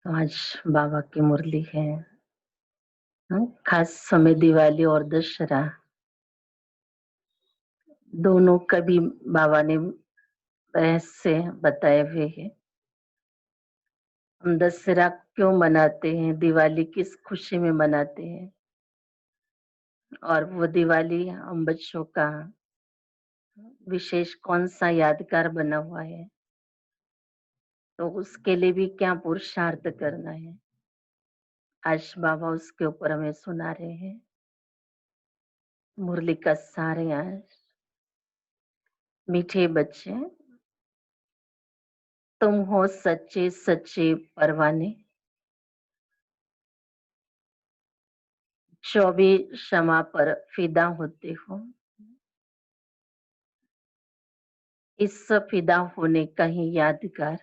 आज बाबा की मुरली है। खास समय दिवाली और दशहरा दोनों कभी बाबा ने बहस से बताए हुए हैं। हम दशहरा क्यों मनाते हैं, दिवाली किस खुशी में मनाते हैं, और वो दिवाली हम बच्चों का विशेष कौन सा यादगार बना हुआ है, तो उसके लिए भी क्या पुरुषार्थ करना है। आज बाबा उसके ऊपर हमें सुना रहे हैं। मुरली का सारे आज मीठे बच्चे, तुम हो सच्चे सच्चे परवाने, जो भी क्षमा पर फिदा होते हो। इस फिदा होने का ही यादगार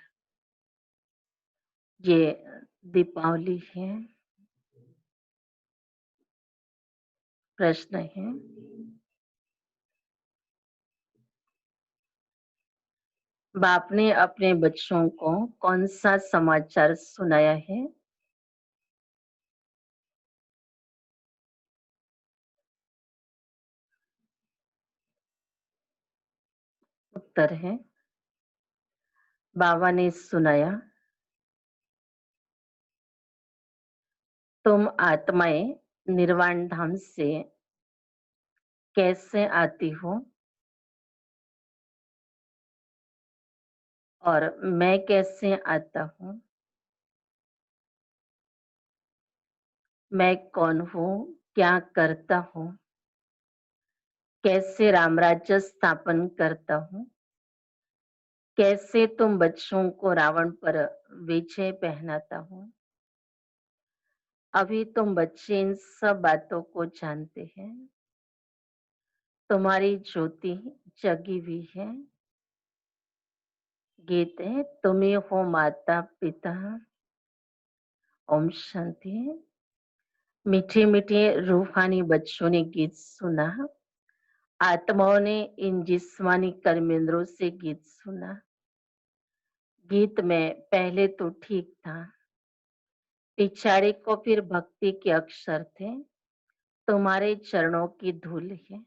ये दीपावली है। प्रश्न है, बाप ने अपने बच्चों को कौन सा समाचार सुनाया है? उत्तर है, बाबा ने सुनाया, तुम आत्माएं निर्वाण धाम से कैसे आती हो? और मैं कैसे आता हूँ, मैं कौन हूँ, क्या करता हूँ, कैसे रामराज्य स्थापन करता हूँ, कैसे तुम बच्चों को रावण पर विजय पहनाता हूँ। अभी तुम बच्चे इन सब बातों को जानते हैं। तुम्हारी ज्योति जगी हुई है। गीत है, तुम्ही हो माता पिता। ओम शांति। मीठे मीठे रूहानी बच्चों ने गीत सुना। आत्माओं ने इन जिस्मानी कर्मेंद्रों से गीत सुना। गीत में पहले तो ठीक था, पिछाड़ी को फिर भक्ति के अक्षर थे। तुम्हारे चरणों की धूल है।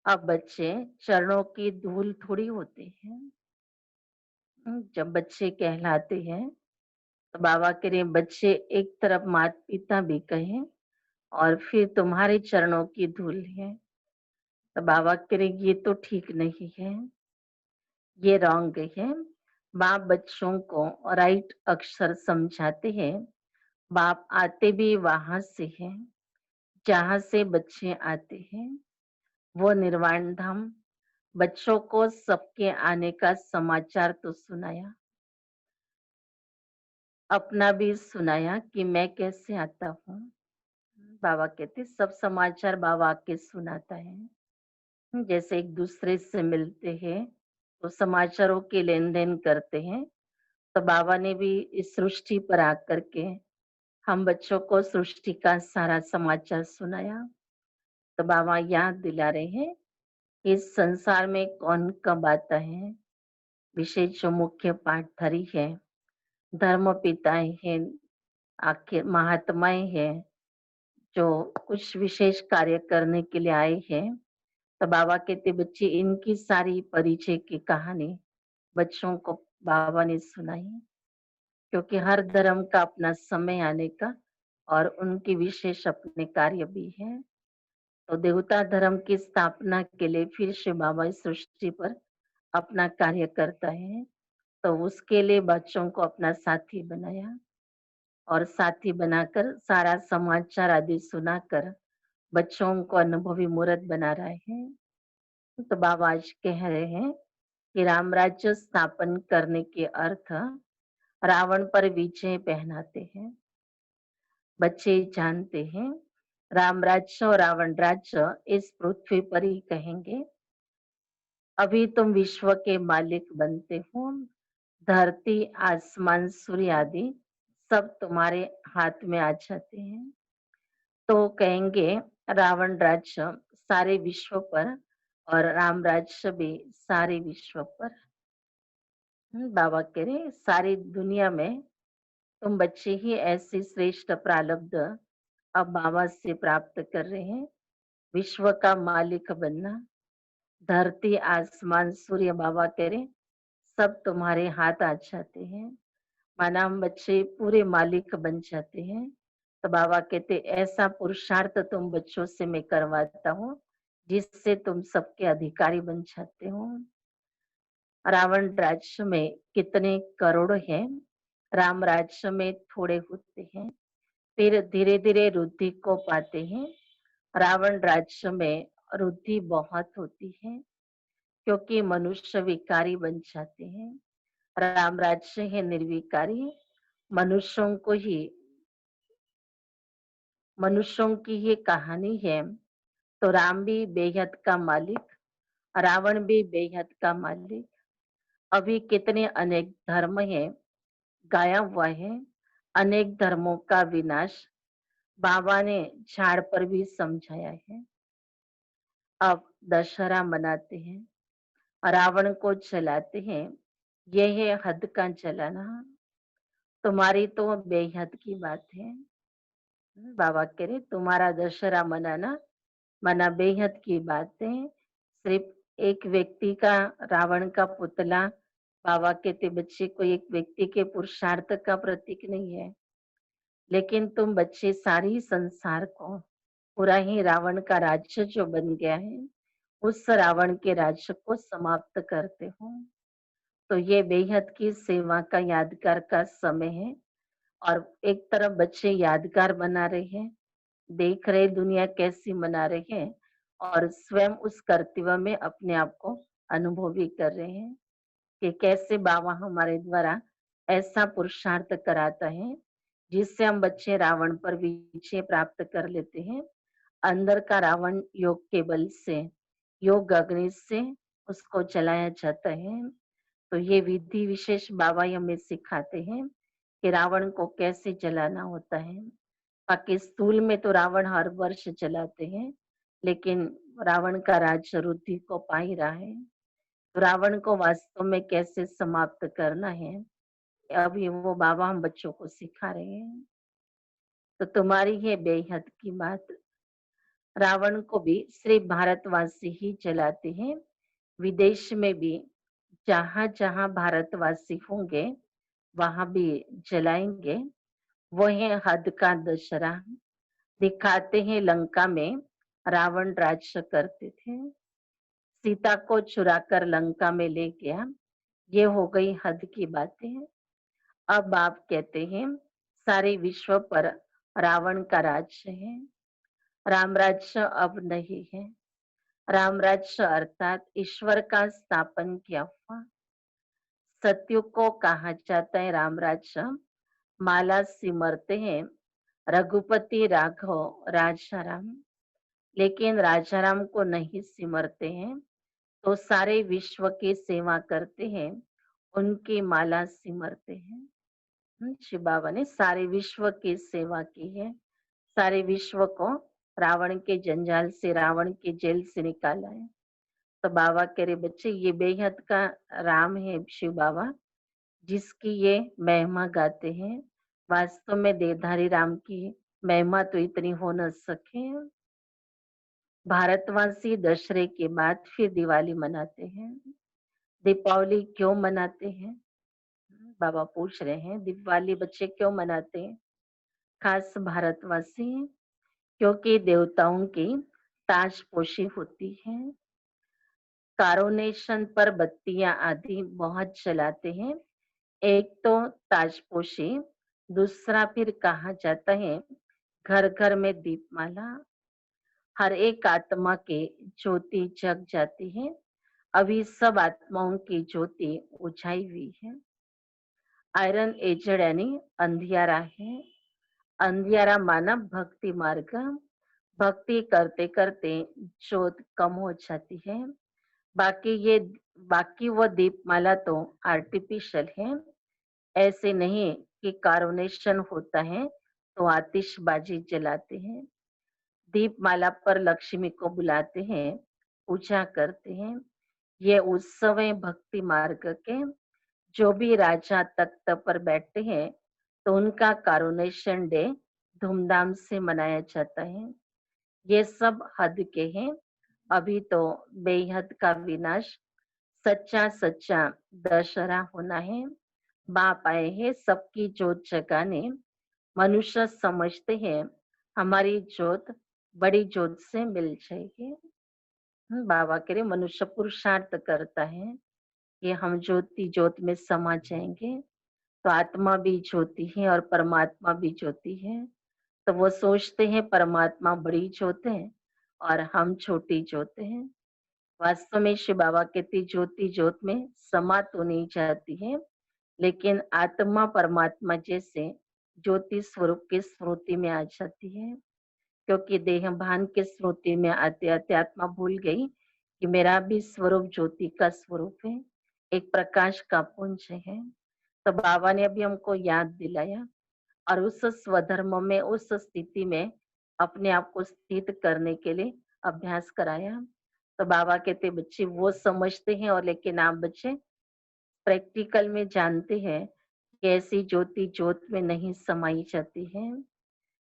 अब बच्चे चरणों की धूल थोड़ी होते हैं। जब बच्चे कहलाते हैं तो बाबा कह रहे बच्चे एक तरफ माता पिता भी कहें और फिर तुम्हारे चरणों की धूल है। तो बाबा कह रहे ये तो ठीक नहीं है, ये रॉन्ग है। बाप बच्चों को राइट अक्षर समझाते हैं। बाप आते भी वहां से हैं जहां से बच्चे आते हैं। वो निर्वाण धाम बच्चों को सबके आने का समाचार तो सुनाया, अपना भी सुनाया कि मैं कैसे आता हूँ। बाबा कहते सब समाचार बाबा आके सुनाता है। जैसे एक दूसरे से मिलते हैं तो समाचारों के लेन देन करते हैं, तो बाबा ने भी इस सृष्टि पर आकर के हम बच्चों को सृष्टि का सारा समाचार सुनाया। तो बाबा याद दिला रहे हैं इस संसार में कौन कब आता है। विशेष जो मुख्य पाठधारी है, धर्म पिताएं हैं, आखिर महात्माएं हैं जो कुछ विशेष कार्य करने के लिए आए हैं। तो बाबा कहते बच्चे इनकी सारी परिचय की कहानी बच्चों को बाबा ने सुनाई, क्योंकि हर धर्म का अपना समय आने का और उनकी विशेष अपने कार्य भी है। तो देवता धर्म की स्थापना के लिए फिर से बाबा इस सृष्टि पर अपना कार्य करता है। तो उसके लिए बच्चों को अपना साथी बनाया और साथी बनाकर सारा समाचार आदि सुनाकर बच्चों को अनुभवी मूर्त बना रहे हैं। तो बाबा आज कह रहे हैं कि राम राज्य स्थापन करने के अर्थ रावण पर विजय पहनाते हैं। बच्चे जानते हैं राम राज्य और रावण राज्य इस पृथ्वी पर ही कहेंगे। अभी तुम विश्व के मालिक बनते हो। धरती आसमान सूर्य आदि सब तुम्हारे हाथ में आ जाते हैं। तो कहेंगे रावण राज्य सारे विश्व पर और राम राज्य भी सारे विश्व पर। बाबा कह रहे सारी दुनिया में तुम बच्चे ही ऐसी श्रेष्ठ प्रारब्ध अब बाबा से प्राप्त कर रहे हैं। विश्व का मालिक बनना, धरती आसमान सूर्य बाबा कह रहे सब तुम्हारे हाथ आ जाते हैं। माना हम बच्चे पूरे मालिक बन जाते हैं। तो बाबा कहते ऐसा पुरुषार्थ तुम बच्चों से मैं करवाता हूँ जिससे तुम सबके अधिकारी बन जाते हो। रावण राज्य में कितने करोड़ हैं, राम राज्य में थोड़े होते हैं, फिर धीरे धीरे रुद्धि को पाते हैं। रावण राज्य में रुद्धि बहुत होती है क्योंकि मनुष्य विकारी बन जाते हैं। राम राज्य है निर्विकारी, मनुष्यों को ही मनुष्यों की ये कहानी है। तो राम भी बेहद का मालिक, रावण भी बेहद का मालिक। अभी कितने अनेक धर्म है, गाया हुआ है अनेक धर्मों का विनाश बाबा ने झाड़ पर भी समझाया है। अब दशहरा मनाते हैं, रावण को जलाते हैं, यह है हद का जलाना। तुम्हारी तो बेहद की बात है। बाबा कह रहे तुम्हारा दशहरा मनाना मना बेहद की बात है। सिर्फ एक व्यक्ति का रावण का पुतला बाबा कहते बच्चे को एक व्यक्ति के पुरुषार्थ का प्रतीक नहीं है, लेकिन तुम बच्चे सारी संसार को पूरा ही रावण का राज्य जो बन गया है उस रावण के राज्य को समाप्त करते हो। तो ये बेहद की सेवा का यादगार का समय है और एक तरफ बच्चे यादगार बना रहे हैं, देख रहे दुनिया कैसी मना रही है और स्वयं उस कर्तव्य में अपने आप को अनुभव भी कर रहे हैं कि कैसे बाबा हमारे द्वारा ऐसा पुरुषार्थ कराता है जिससे हम बच्चे रावण पर विजय प्राप्त कर लेते हैं। अंदर का रावण योग के बल से, योग अग्नि से उसको जलाया जाता है। तो ये विधि विशेष बाबा ही हमें सिखाते हैं कि रावण को कैसे जलाना होता है। बाकी स्थूल में तो रावण हर वर्ष जलाते हैं, लेकिन रावण का राज्य रुद्धि को पा ही रहा है। तो रावण को वास्तव में कैसे समाप्त करना है, अभी वो बाबा हम बच्चों को सिखा रहे हैं। तो तुम्हारी ये बेहद की बात, रावण को भी सिर्फ भारतवासी ही जलाते हैं, विदेश में भी जहां जहां भारतवासी होंगे वहां भी जलाएंगे। वो है हद का दशहरा, दिखाते हैं लंका में रावण राज्य करते थे, सीता को चुराकर लंका में ले गया, ये हो गई हद की बातें। अब आप कहते हैं सारे विश्व पर रावण का राज्य है, राम राज्य अब नहीं है। राम राज्य अर्थात ईश्वर का स्थापन किया हुआ सत्युग को कहा जाता है राम राज्य। माला सिमरते हैं रघुपति राघव राजा राम, लेकिन राजा राम को नहीं सिमरते हैं तो सारे विश्व की सेवा करते हैं, उनकी माला सिमरते हैं। शिव बाबा ने सारे विश्व की सेवा की है, सारे विश्व को रावण के जंजाल से, रावण के जेल से निकाला है। तो बाबा कह रहे बच्चे ये बेहद का राम है शिव बाबा, जिसकी ये महिमा गाते हैं। वास्तव में देवधारी राम की महिमा तो इतनी हो न सके। भारतवासी दशहरे के बाद फिर दिवाली मनाते हैं। दीपावली क्यों मनाते हैं? बाबा पूछ रहे हैं दिवाली बच्चे क्यों मनाते हैं? खास भारतवासी, क्योंकि देवताओं की ताजपोशी होती है, कारोनेशन पर बत्तियां आदि बहुत जलाते हैं। एक तो ताजपोशी, दूसरा फिर कहा जाता है घर घर में दीपमाला, हर एक आत्मा के ज्योति जग जाती है। अभी सब आत्माओं की ज्योति बुझाई हुई है। आयरन एजेड यानी अंधियारा है, अंधियारा माना भक्ति मार्ग, भक्ति करते करते ज्योत कम हो जाती है। बाकी ये बाकी वो दीपमाला तो आर्टिफिशियल है, ऐसे नहीं कि कार्बोनेशन होता है तो आतिशबाजी जलाते हैं। दीपमाला पर लक्ष्मी को बुलाते हैं, पूजा करते हैं। ये उत्सव है भक्ति मार्ग के। जो भी राजा तख्त पर बैठते हैं तो उनका कारोनेशन डे धूमधाम से मनाया जाता है। ये सब हद के हैं। अभी तो बेहद का विनाश, सच्चा सच्चा दशहरा होना है। बाप आए हैं सबकी जोत जगाने। मनुष्य समझते हैं हमारी जोत बड़ी जोत से मिल जाएगी। बाबा कह रहे मनुष्य पुरुषार्थ करता है कि हम ज्योति जोत में समा जाएंगे, तो आत्मा भी ज्योति है और परमात्मा भी ज्योति है। तो वो सोचते हैं परमात्मा बड़ी ज्योत है और हम छोटी ज्योत हैं। वास्तव में शिव बाबा कहते ज्योति ज्योत में समा तो नहीं जाती है, लेकिन आत्मा परमात्मा जैसे ज्योति स्वरूप की स्मृति में आ जाती है। क्योंकि देह भान के स्मृति में आते आते आत्मा भूल गई कि मेरा भी स्वरूप ज्योति का स्वरूप है, एक प्रकाश का पुंज है। तो बाबा ने अभी हमको याद दिलाया और उस स्वधर्म में, उस स्थिति में अपने आप को स्थित करने के लिए अभ्यास कराया। तो बाबा कहते बच्चे वो समझते हैं और लेकिन आप बच्चे प्रैक्टिकल में जानते हैं कि ऐसी ज्योति ज्योत में नहीं समाई जाती है,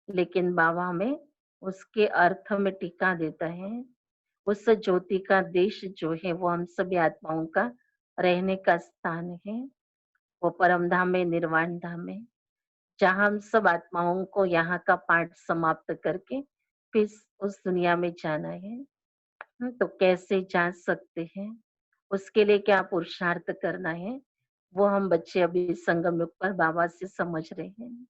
लेकिन बाबा हमें उसके अर्थ में टिका देता है। उस ज्योति का देश जो है वो हम सभी आत्माओं का रहने का स्थान है, वो परम धाम में, निर्वाण धाम में, जहाँ हम सब आत्माओं को यहाँ का पाठ समाप्त करके फिर उस दुनिया में जाना है। तो कैसे जा सकते हैं? उसके लिए क्या पुरुषार्थ करना है? वो हम बच्चे अभी संगम युग पर बाबा से समझ रहे हैं।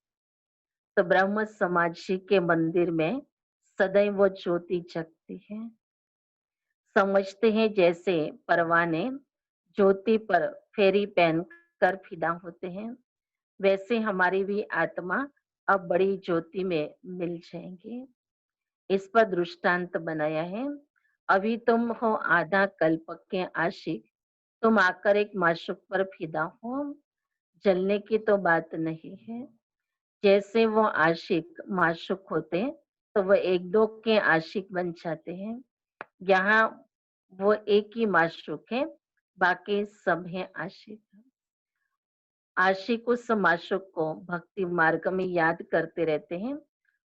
तो ब्रह्म समाज जी के मंदिर में सदैव वो ज्योति जगती है। समझते हैं जैसे परवाने ज्योति पर फेरी पहन कर फिदा होते हैं, वैसे हमारी भी आत्मा अब बड़ी ज्योति में मिल जाएंगी। इस पर दृष्टांत बनाया है। अभी तुम हो आधा कल्प के आशिक, तुम आकर एक माशूक पर फिदा हो, जलने की तो बात नहीं है। जैसे वो आशिक माशूक होते तो वो एक दो के आशिक बन जाते हैं। यहाँ वो एक ही माशूक है, बाकी सब है आशिक। आशिक उस माशूक को भक्ति मार्ग में याद करते रहते हैं।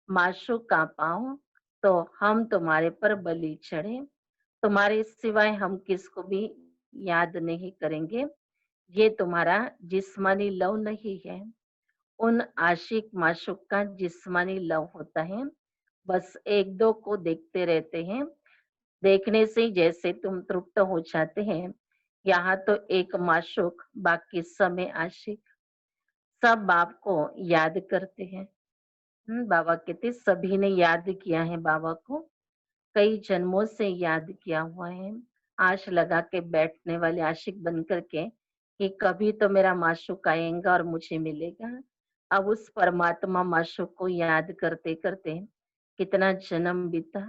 माशूक का पाओ तो हम तुम्हारे पर बलि चढ़े, तुम्हारे सिवाय हम किसको भी याद नहीं करेंगे। ये तुम्हारा जिस्मानी लव नहीं है। उन आशिक माशूक का जिस्मानी लव होता है। बस एक दो को देखते रहते हैं, देखने से जैसे तुम तृप्त हो जाते हैं। यहाँ तो एक माशूक, बाकी समय आशिक। सब बाप को याद करते हैं। बाबा कहते सभी ने याद किया है बाबा को, कई जन्मों से याद किया हुआ है। आश लगा के बैठने वाले आशिक बन करके कि कभी तो मेरा माशूक आएगा और मुझे मिलेगा। अब उस परमात्मा माशूक को याद करते करते कितना जन्म बीता,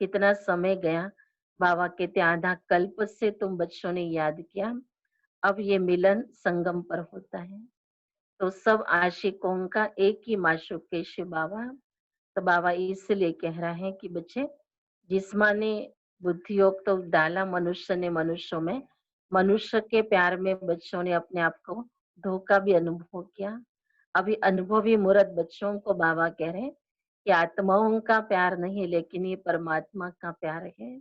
कितना समय गया। बाबा कहते आधा कल्प से तुम बच्चों ने याद किया, अब ये मिलन संगम पर होता है। तो सब आशिकों का एक ही माशूक है शिव बाबा। तो बाबा इसलिए कह रहा है कि बच्चे, जिस्मानी बुद्धियोग तो डाला मनुष्य ने मनुष्यों में, मनुष्य के प्यार में बच्चों ने अपने आप को धोखा भी अनुभव किया। अभी अनुभवी मूर्त बच्चों को बाबा कह रहे हैं कि आत्माओं का प्यार नहीं, लेकिन ये परमात्मा का प्यार है।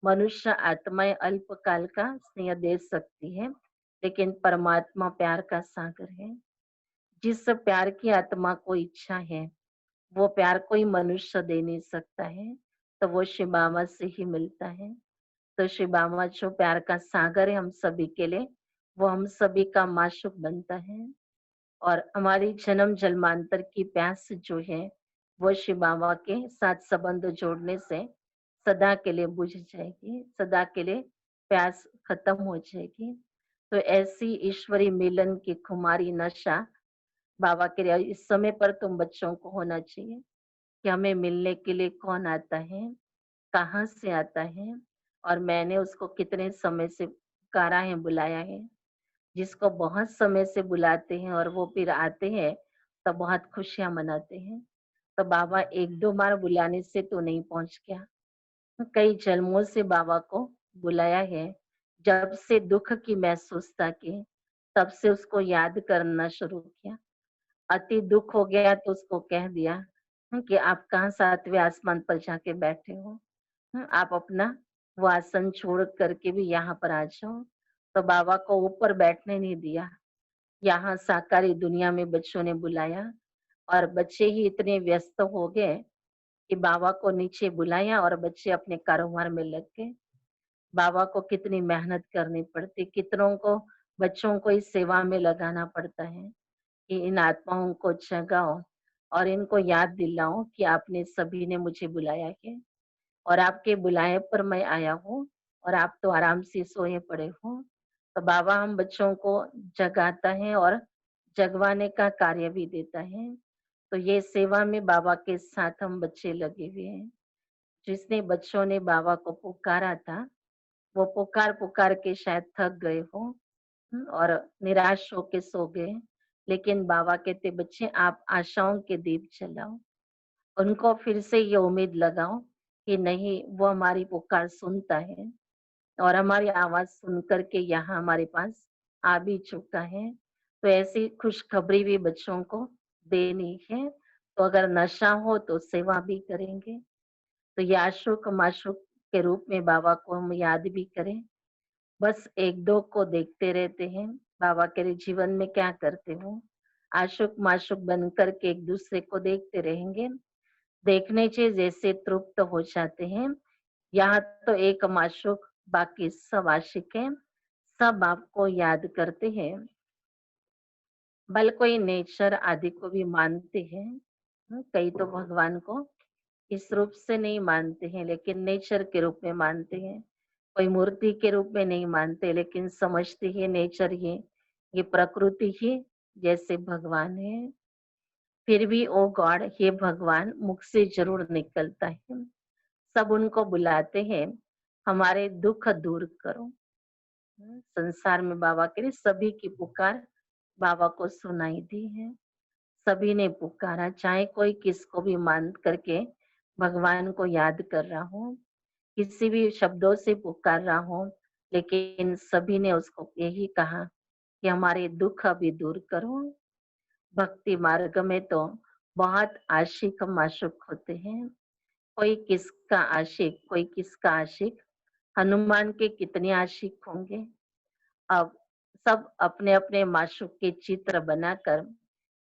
मनुष्य आत्माएं अल्पकाल का स्नेह दे सकती है, लेकिन परमात्मा प्यार का सागर है। जिस प्यार की आत्मा को इच्छा है, वो प्यार कोई मनुष्य दे नहीं सकता है, तो वो शिव बाबा से ही मिलता है। तो शिव बाबा जो प्यार का सागर है हम सभी के लिए, वो हम सभी का माशूक बनता है। और हमारी जन्म जन्मांतर की प्यास जो है, वो शिव बाबा के साथ संबंध जोड़ने से सदा के लिए बुझ जाएगी, सदा के लिए प्यास खत्म हो जाएगी। तो ऐसी ईश्वरी मिलन की खुमारी नशा बाबा के लिए इस समय पर तुम बच्चों को होना चाहिए कि हमें मिलने के लिए कौन आता है, कहाँ से आता है, और मैंने उसको कितने समय से पुकारा है, बुलाया है। जिसको बहुत समय से बुलाते हैं और वो फिर आते हैं, तो बहुत खुशियां मनाते हैं। तो बाबा एक दो बार बुलाने से तो नहीं पहुंच गया, कई जन्मों से बाबा को बुलाया है। जब से दुख की महसूसता की, तब से उसको याद करना शुरू किया। अति दुख हो गया तो उसको कह दिया कि आप कहाँ सातवें आसमान पर जाके बैठे हो, आप अपना वो आसन छोड़ करके भी यहाँ पर आ जाओ। तो बाबा को ऊपर बैठने नहीं दिया। यहाँ साकारी दुनिया में बच्चों ने बुलाया, और बच्चे ही इतने व्यस्त हो गए कि बाबा को नीचे बुलाया और बच्चे अपने कारोबार में लग गए। बाबा को कितनी मेहनत करनी पड़ती, कितनों को बच्चों को इस सेवा में लगाना पड़ता है कि इन आत्माओं को जगाओ और इनको याद दिलाओ कि आपने सभी ने मुझे बुलाया है, और आपके बुलाए पर मैं आया हूँ, और आप तो आराम से सोए पड़े हो। तो बाबा हम बच्चों को जगाता है और जगवाने का कार्य भी देता है। तो ये सेवा में बाबा के साथ हम बच्चे लगे हुए हैं। जिसने बच्चों ने बाबा को पुकारा था, वो पुकार पुकार के शायद थक गए हो, और निराश होके सो गए। लेकिन बाबा कहते बच्चे आप आशाओं के दीप जलाओ, उनको फिर से ये उम्मीद लगाओ कि नहीं, वो हमारी पुकार सुनता है और हमारी आवाज सुन करके यहाँ हमारे पास आ भी चुका है। तो ऐसी खुशखबरी भी बच्चों को देनी है। तो अगर नशा हो तो सेवा भी करेंगे। तो ये आशुक माशुक के रूप में बाबा को हम याद भी करें। बस एक दो को देखते रहते हैं, बाबा के जीवन में क्या करते हो, आशुक माशुक बन करके एक दूसरे को देखते रहेंगे। देखने से जैसे तृप्त हो जाते हैं। यहाँ तो एक माशूक, बाकी सब आशिक हैं, सब आपको याद करते हैं। बल कोई नेचर आदि को भी मानते हैं। कई तो भगवान को इस रूप से नहीं मानते हैं, लेकिन नेचर के रूप में मानते हैं। कोई मूर्ति के रूप में नहीं मानते, लेकिन समझते हैं नेचर ये प्रकृति ही जैसे भगवान है। फिर भी ओ गॉड, ये भगवान मुख से जरूर निकलता है। सब उनको बुलाते हैं, हमारे दुख दूर करो। संसार में बाबा के लिए सभी की पुकार बाबा को सुनाई दी है। सभी ने पुकारा, चाहे कोई किसको भी मान करके भगवान को याद कर रहा हो, किसी भी शब्दों से पुकार रहा हो, लेकिन सभी ने उसको यही कहा कि हमारे दुख अभी दूर करो। भक्ति मार्ग में तो बहुत आशिक माशूक होते हैं। कोई किसका आशिक, कोई किसका आशिक। हनुमान के कितने आशिक होंगे। अब सब अपने अपने माशूक के चित्र बनाकर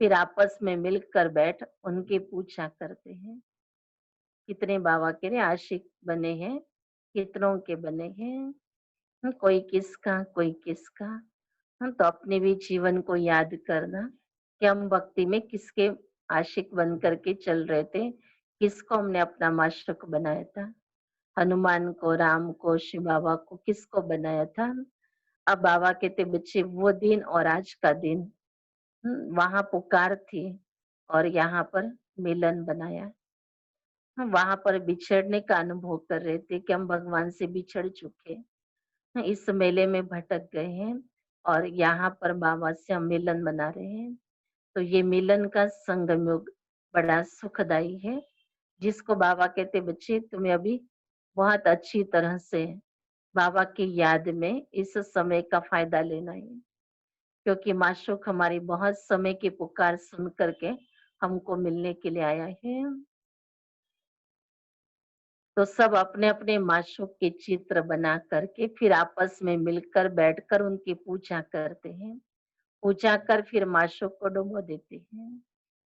फिर आपस में मिलकर बैठ उनकी पूजा करते हैं। कितने बाबा के लिए आशिक बने हैं, कितनों के बने हैं। कोई किसका, कोई किसका। तो अपने भी जीवन को याद करना कि हम भक्ति में किसके आशिक बन करके चल रहे थे, किसको हमने अपना माशूक बनाया था। हनुमान को, राम को, शिव बाबा को, किसको बनाया था। अब बाबा कहते बच्चे वो दिन और आज का दिन, वहां पुकार थी और यहाँ पर मिलन बनाया। हम वहां पर बिछड़ने का अनुभव कर रहे थे कि हम भगवान से बिछड़ चुके, इस मेले में भटक गए हैं और यहाँ पर बाबा से हम मिलन मना रहे हैं। तो ये मिलन का संगम युग बड़ा सुखदाई है, जिसको बाबा कहते बच्चे तुम्हें अभी बहुत अच्छी तरह से बाबा की याद में इस समय का फायदा लेना है, क्योंकि माशूक हमारी बहुत समय की पुकार सुन करके हमको मिलने के लिए आया है। तो सब अपने अपने माशूक के चित्र बना करके फिर आपस में मिलकर बैठकर उनकी पूजा करते हैं। पूजा कर फिर माशूक को डुबो देते हैं।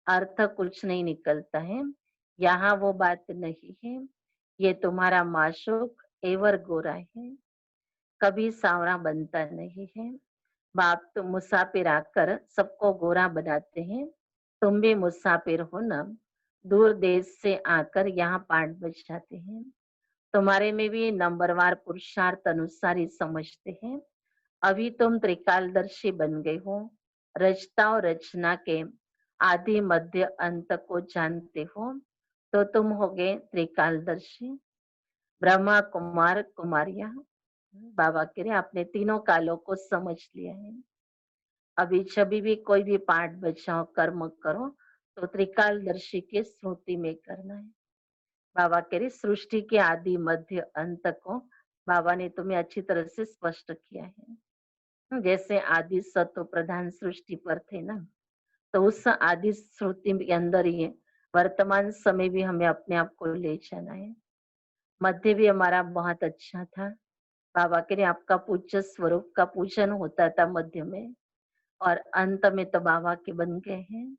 अर्थ कुछ नहीं निकलता है। यहाँ वो बात नहीं है। ये तुम्हारा माशूक एवर गोरा है, कभी सांवरा बनता नहीं है। बाप तो मुसाफिर आकर सबको गोरा बनाते हैं। तुम भी मुसाफिर हो ना, दूर देश से आकर यहाँ पाठ बजाते हैं। तुम्हारे में भी नंबरवार पुरुषार्थ अनुसार ही समझते हैं। अभी तुम त्रिकालदर्शी बन गए हो, रचता और रचना के आदि मध्य अंत को जानते हो, तो तुम हो गए त्रिकालदर्शी। ब्रह्मा कुमार कुमारियां, बाबा कह रहे आपने तीनों कालों को समझ लिया है। अभी जब भी कोई भी पाठ बचाओ, कर्म करो, तो त्रिकालदर्शी के स्मृति में करना है। बाबा कह रहे सृष्टि के आदि मध्य अंत को बाबा ने तुम्हें अच्छी तरह से स्पष्ट किया है। जैसे आदि सत्व प्रधान सृष्टि पर थे ना, तो उस आदि श्रुति के अंदर ही वर्तमान समय भी हमें अपने आप को ले जाना है। मध्य भी हमारा बहुत अच्छा था। बाबा के लिए आपका पूज्य स्वरूप का पूजन होता था मध्य में, और अंत में तो बाबा के बन गए हैं।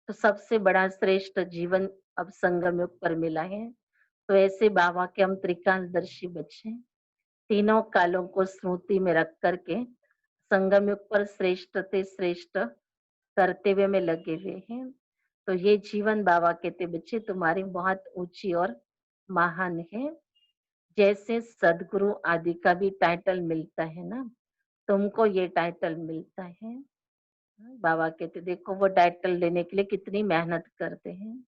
तो सबसे बड़ा श्रेष्ठ जीवन अब संगम युग पर मिला है। तो ऐसे बाबा के हम त्रिकालदर्शी बच्चे तीनों कालों को स्मृति में रख करके संगम युग पर श्रेष्ठ ते श्रेष्ठ करते हुए में लगे हुए हैं। तो ये जीवन बाबा कहते बच्चे तुम्हारी बहुत ऊंची और महान है। जैसे सदगुरु आदि का भी टाइटल मिलता है ना, तुमको ये टाइटल मिलता है। बाबा कहते देखो वो टाइटल लेने के लिए कितनी मेहनत करते हैं।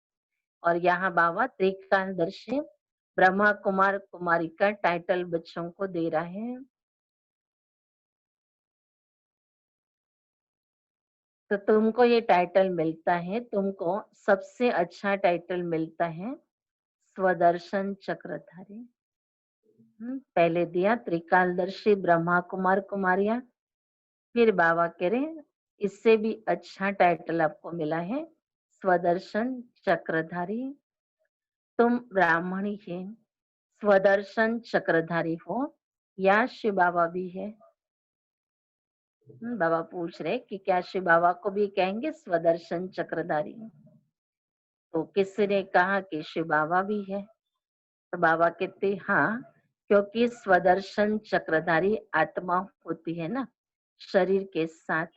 और यहाँ बाबा त्रिकालदर्शी ब्रह्मा कुमार कुमारी का टाइटल बच्चों को दे रहा है। तो तुमको ये टाइटल मिलता है, तुमको सबसे अच्छा टाइटल मिलता है स्वदर्शन चक्रधारी। पहले दिया त्रिकालदर्शी ब्रह्मा कुमार कुमारियां, फिर बाबा कह रहे इससे भी अच्छा टाइटल आपको मिला है स्वदर्शन चक्रधारी। तुम ब्राह्मणी है, स्वदर्शन चक्रधारी हो, या शिव बाबा भी है। बाबा पूछ रहे कि क्या शिव बाबा को भी कहेंगे स्वदर्शन चक्रधारी। तो किसी ने कहा कि शिव बाबा भी है। तो बाबा कहते हाँ, क्योंकि स्वदर्शन चक्रधारी आत्मा होती है ना शरीर के साथ,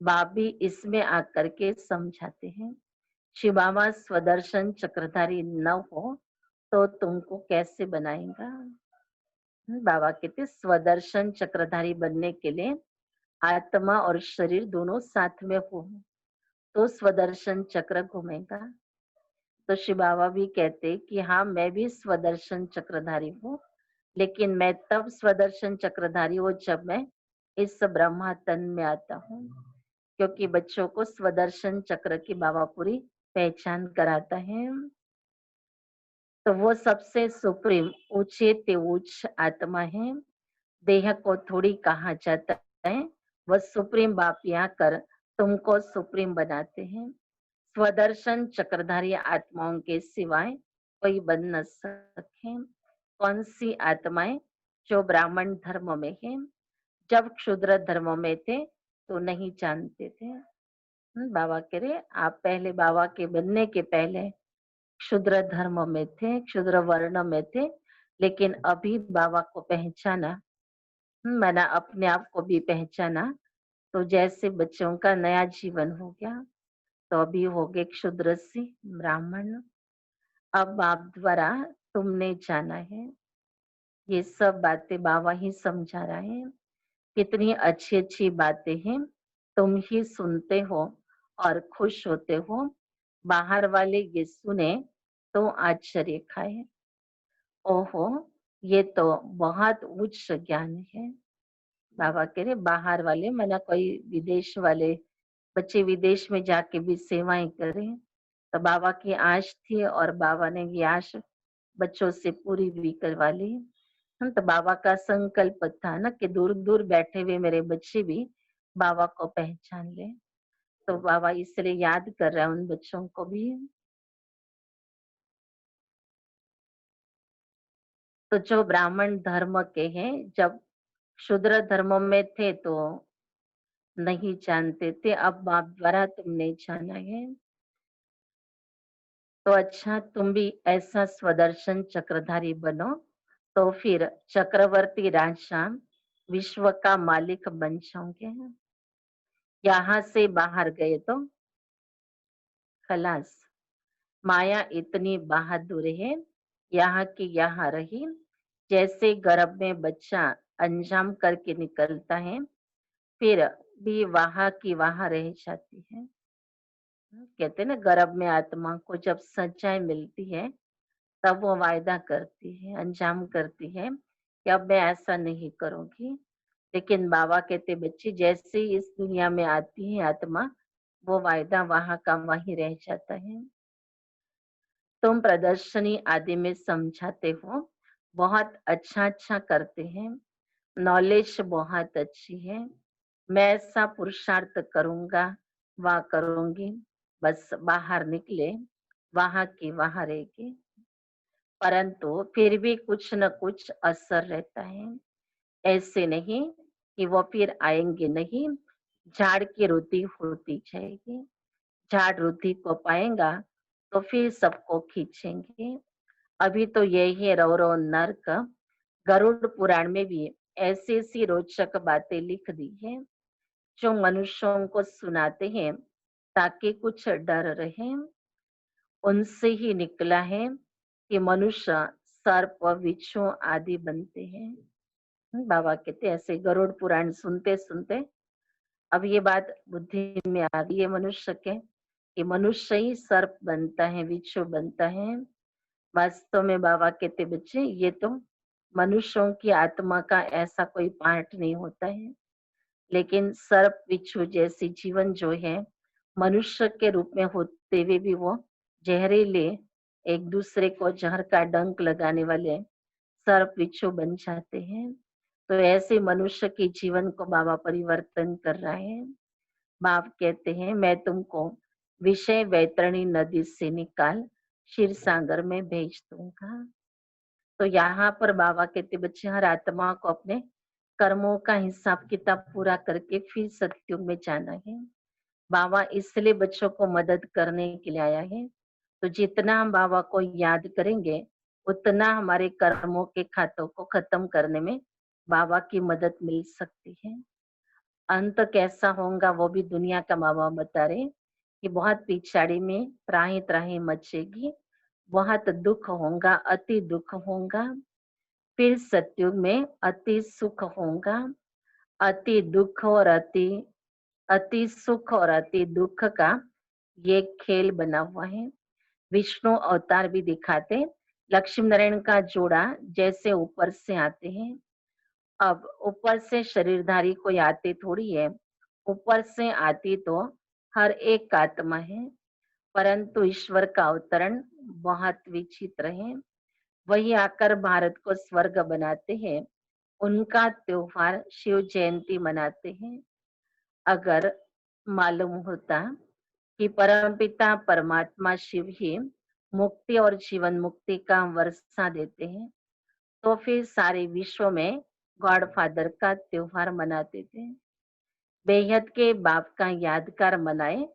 बाप भी इसमें आकर के समझाते हैं, शिव बाबा स्वदर्शन चक्रधारी न हो तो तुमको कैसे बनाएगा। बाबा कहते स्वदर्शन चक्रधारी बनने के लिए आत्मा और शरीर दोनों साथ में हो तो स्वदर्शन चक्र घूमेगा। तो शिव बाबा भी कहते कि हाँ, मैं भी स्वदर्शन चक्रधारी हूँ, लेकिन मैं तब स्वदर्शन चक्रधारी हूँ जब मैं इस ब्रह्मा तन में आता हूँ, क्योंकि बच्चों को स्वदर्शन चक्र की बाबा पूरी पहचान कराता है। तो वो सबसे सुप्रीम ऊंचे ते उच्च आत्मा है। देह को थोड़ी कहा जाता है, वह सुप्रीम बाप यहाँ कर तुमको सुप्रीम बनाते हैं। स्वदर्शन चक्रधारी आत्माओं के सिवाय कोई बन न सके। कौन सी आत्माएं? जो ब्राह्मण धर्म में है। जब क्षुद्र धर्म में थे तो नहीं जानते थे। बाबा कह रहे आप पहले बाबा के बनने के पहले क्षुद्र धर्म में थे, क्षुद्र वर्ण में थे, लेकिन अभी बाबा को पहचाना, मैंने अपने आप को भी पहचाना, तो जैसे बच्चों का नया जीवन हो गया। तो अभी हो गए क्षुद्र से ब्राह्मण। अब आप द्वारा तुमने जाना है। ये सब बातें बाबा ही समझा रहा है। कितनी अच्छी अच्छी बातें हैं, तुम ही सुनते हो और खुश होते हो। बाहर वाले ये सुने तो आश्चर्य खाए, ओहो ये तो बहुत उच्च ज्ञान है। बाबा कह रहे बाहर वाले मना कोई विदेश वाले बच्चे विदेश में जाके भी सेवाएं करें, तो बाबा की आश थी और बाबा ने ये आश बच्चों से पूरी भी करवा ली। तो बाबा का संकल्प था ना कि दूर दूर बैठे हुए मेरे बच्चे भी बाबा को पहचान ले। तो बाबा इसलिए याद कर रहा है उन बच्चों को भी। तो जो ब्राह्मण धर्म के हैं, जब शूद्र धर्म में थे तो नहीं जानते थे, अब बाप द्वारा तुमने जाना है। तो अच्छा तुम भी ऐसा स्वदर्शन चक्रधारी बनो, तो फिर चक्रवर्ती राजा विश्व का मालिक बन जाओगे। यहाँ से बाहर गए तो खलास। माया इतनी बहादुर है, यहाँ की यहाँ रही। जैसे गर्भ में बच्चा अंजाम करके निकलता है, फिर भी वहां की वहां रह जाती है। कहते हैं ना, गर्भ में आत्मा को जब सच्चाई मिलती है तब वो वायदा करती है, अंजाम करती है कि अब मैं ऐसा नहीं करूंगी। लेकिन बाबा कहते बच्ची जैसे ही इस दुनिया में आती है आत्मा, वो वायदा वहां का वहीं रह जाता है। तुम प्रदर्शनी आदि में समझाते हो, बहुत अच्छा अच्छा करते हैं, नॉलेज बहुत अच्छी है। मैं ऐसा पुरुषार्थ करूंगा वह करूंगी, बस बाहर निकले वहां की वहां रहेगी। परंतु फिर भी कुछ न कुछ असर रहता है। ऐसे नहीं कि वो फिर आएंगे नहीं। झाड़ की रुधि होती जाएगी, झाड़ रुधि को पाएगा तो फिर सबको खींचेंगे। अभी तो यही है रव रव नर्क। गरुड़ पुराण में भी ऐसी ऐसी रोचक बातें लिख दी है, जो मनुष्यों को सुनाते हैं ताकि कुछ डर रहे। उनसे ही निकला है कि मनुष्य सर्प बिच्छू आदि बनते हैं। बाबा कहते ऐसे गरुड़ पुराण सुनते सुनते अब ये बात बुद्धि में आ गई है मनुष्य के कि मनुष्य ही सर्प बनता है, बिच्छू बनता है। वास्तव में बाबा कहते बच्चे ये तो मनुष्यों की आत्मा का ऐसा कोई पार्ट नहीं होता है, लेकिन सर्प बिच्छू जैसी जीवन जो है मनुष्य के रूप में होते हुए भी वो जहरीले, एक दूसरे को जहर का डंक लगाने वाले सर्प बिच्छू बन जाते हैं। तो ऐसे मनुष्य के जीवन को बाबा परिवर्तन कर रहा है। बाप कहते हैं मैं तुमको विषय वैतरणी नदी से निकाल क्षीर सागर में भेज दूंगा। तो यहाँ पर बाबा कहते बच्चे हर आत्मा को अपने कर्मों का हिसाब किताब पूरा करके फिर सत्युग में जाना है। बाबा इसलिए बच्चों को मदद करने के लिए आया है। तो जितना हम बाबा को याद करेंगे उतना हमारे कर्मों के खातों को खत्म करने में बाबा की मदद मिल सकती है। अंत कैसा होगा वो भी दुनिया का बाबा बता रहे कि बहुत पिछाड़ी में त्राही त्राही मचेगी, बहुत दुख होगा, अति दुख होगा। फिर सतयुग में अति सुख होगा। अति दुख और अति सुख और अति दुख का ये खेल बना हुआ है। विष्णु अवतार भी दिखाते, लक्ष्मी नारायण का जोड़ा जैसे ऊपर से आते हैं। अब ऊपर से शरीरधारी कोई आती थोड़ी है, ऊपर से आती तो हर एक आत्मा है, परंतु ईश्वर का अवतरण बहुत विचित्र है। वही आकर भारत को स्वर्ग बनाते हैं। उनका त्योहार शिव जयंती मनाते हैं। अगर मालूम होता कि परमपिता परमात्मा शिव ही मुक्ति और जीवन मुक्ति का वर्षा देते हैं, तो फिर सारे विश्व में गॉड फादर का त्योहार मनाते थे। बेहद के बाप का यादगार मनाए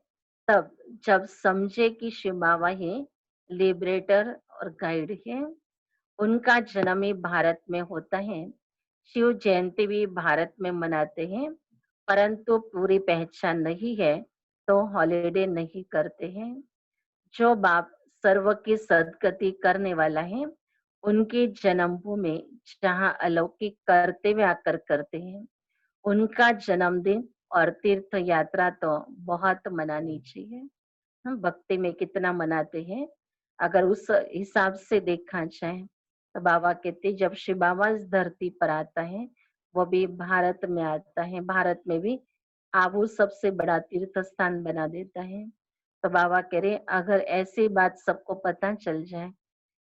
तब, जब समझे कि शिव बाबा ही लिबरेटर और गाइड है। उनका जन्म ही भारत में होता है। शिव जयंती भी भारत में मनाते हैं, परंतु पूरी पहचान नहीं है तो हॉलिडे नहीं करते हैं। जो बाप सर्व की सदगति करने वाला है, उनकी जन्मभूमि जहाँ अलौकिक करते हुए आकर करते हैं, उनका जन्मदिन और तीर्थ यात्रा तो बहुत मनानी चाहिए। हम भक्ति में कितना मनाते हैं, अगर उस हिसाब से देखा जाए तो बाबा कहते जब शिव बाबा इस धरती पर आता है, वो भी भारत में आता है, भारत में भी आबू सबसे बड़ा तीर्थ स्थान बना देता है। तो बाबा कह रहे अगर ऐसी बात सबको पता चल जाए,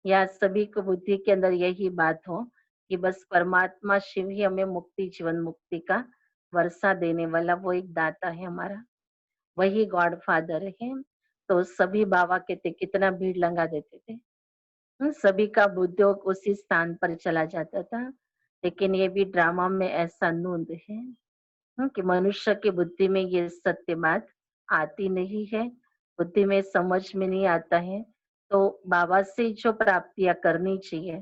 या सभी को बुद्धि के अंदर यही बात हो कि बस परमात्मा शिव ही हमें मुक्ति जीवन मुक्ति का वर्षा देने वाला वो एक दाता है हमारा, वही गॉड फादर है। तो सभी बाबा कहते कितना भीड़ लगा देते थे। सभी का उद्योग उसी स्थान पर चला जाता था। लेकिन ये भी ड्रामा में ऐसा नूंद है कि मनुष्य की बुद्धि में ये सत्य बात आती नहीं है, बुद्धि में समझ में नहीं आता है। तो बाबा से जो प्राप्तियां करनी चाहिए,